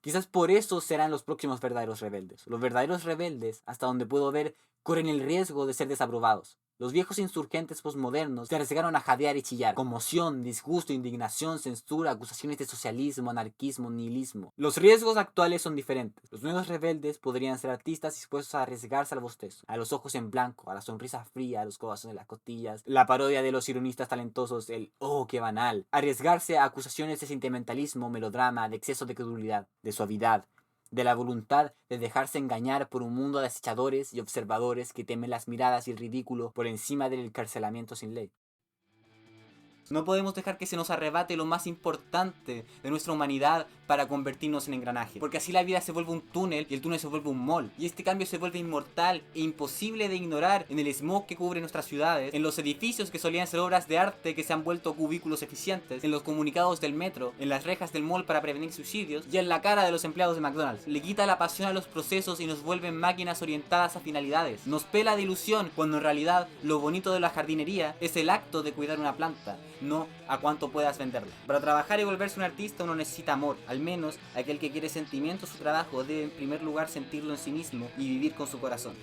Quizás por eso serán los próximos verdaderos rebeldes. Los verdaderos rebeldes, hasta donde puedo ver, corren el riesgo de ser desaprobados. Los viejos insurgentes posmodernos se arriesgaron a jadear y chillar. Conmoción, disgusto, indignación, censura, acusaciones de socialismo, anarquismo, nihilismo. Los riesgos actuales son diferentes. Los nuevos rebeldes podrían ser artistas dispuestos a arriesgarse al bostezo, a los ojos en blanco, a la sonrisa fría, a los corazones en las costillas, la parodia de los ironistas talentosos, el "oh, qué banal". Arriesgarse a acusaciones de sentimentalismo, melodrama, de exceso de credulidad, de suavidad, de la voluntad de dejarse engañar por un mundo de acechadores y observadores que temen las miradas y el ridículo por encima del encarcelamiento sin ley. No podemos dejar que se nos arrebate lo más importante de nuestra humanidad para convertirnos en engranaje, porque así la vida se vuelve un túnel y el túnel se vuelve un mall, y este cambio se vuelve inmortal e imposible de ignorar en el smog que cubre nuestras ciudades, en los edificios que solían ser obras de arte que se han vuelto cubículos eficientes, en los comunicados del metro, en las rejas del mall para prevenir suicidios y en la cara de los empleados de McDonald's. Le quita la pasión a los procesos y nos vuelven máquinas orientadas a finalidades. Nos pela de ilusión cuando en realidad lo bonito de la jardinería es el acto de cuidar una planta, no a cuánto puedas venderla. Para trabajar y volverse un artista uno necesita amor. Al menos aquel que quiere sentimiento, su trabajo debe en primer lugar sentirlo en sí mismo y vivir con su corazón.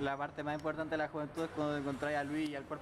La parte más importante de la juventud es cuando encontráis a Luis y al cuerpo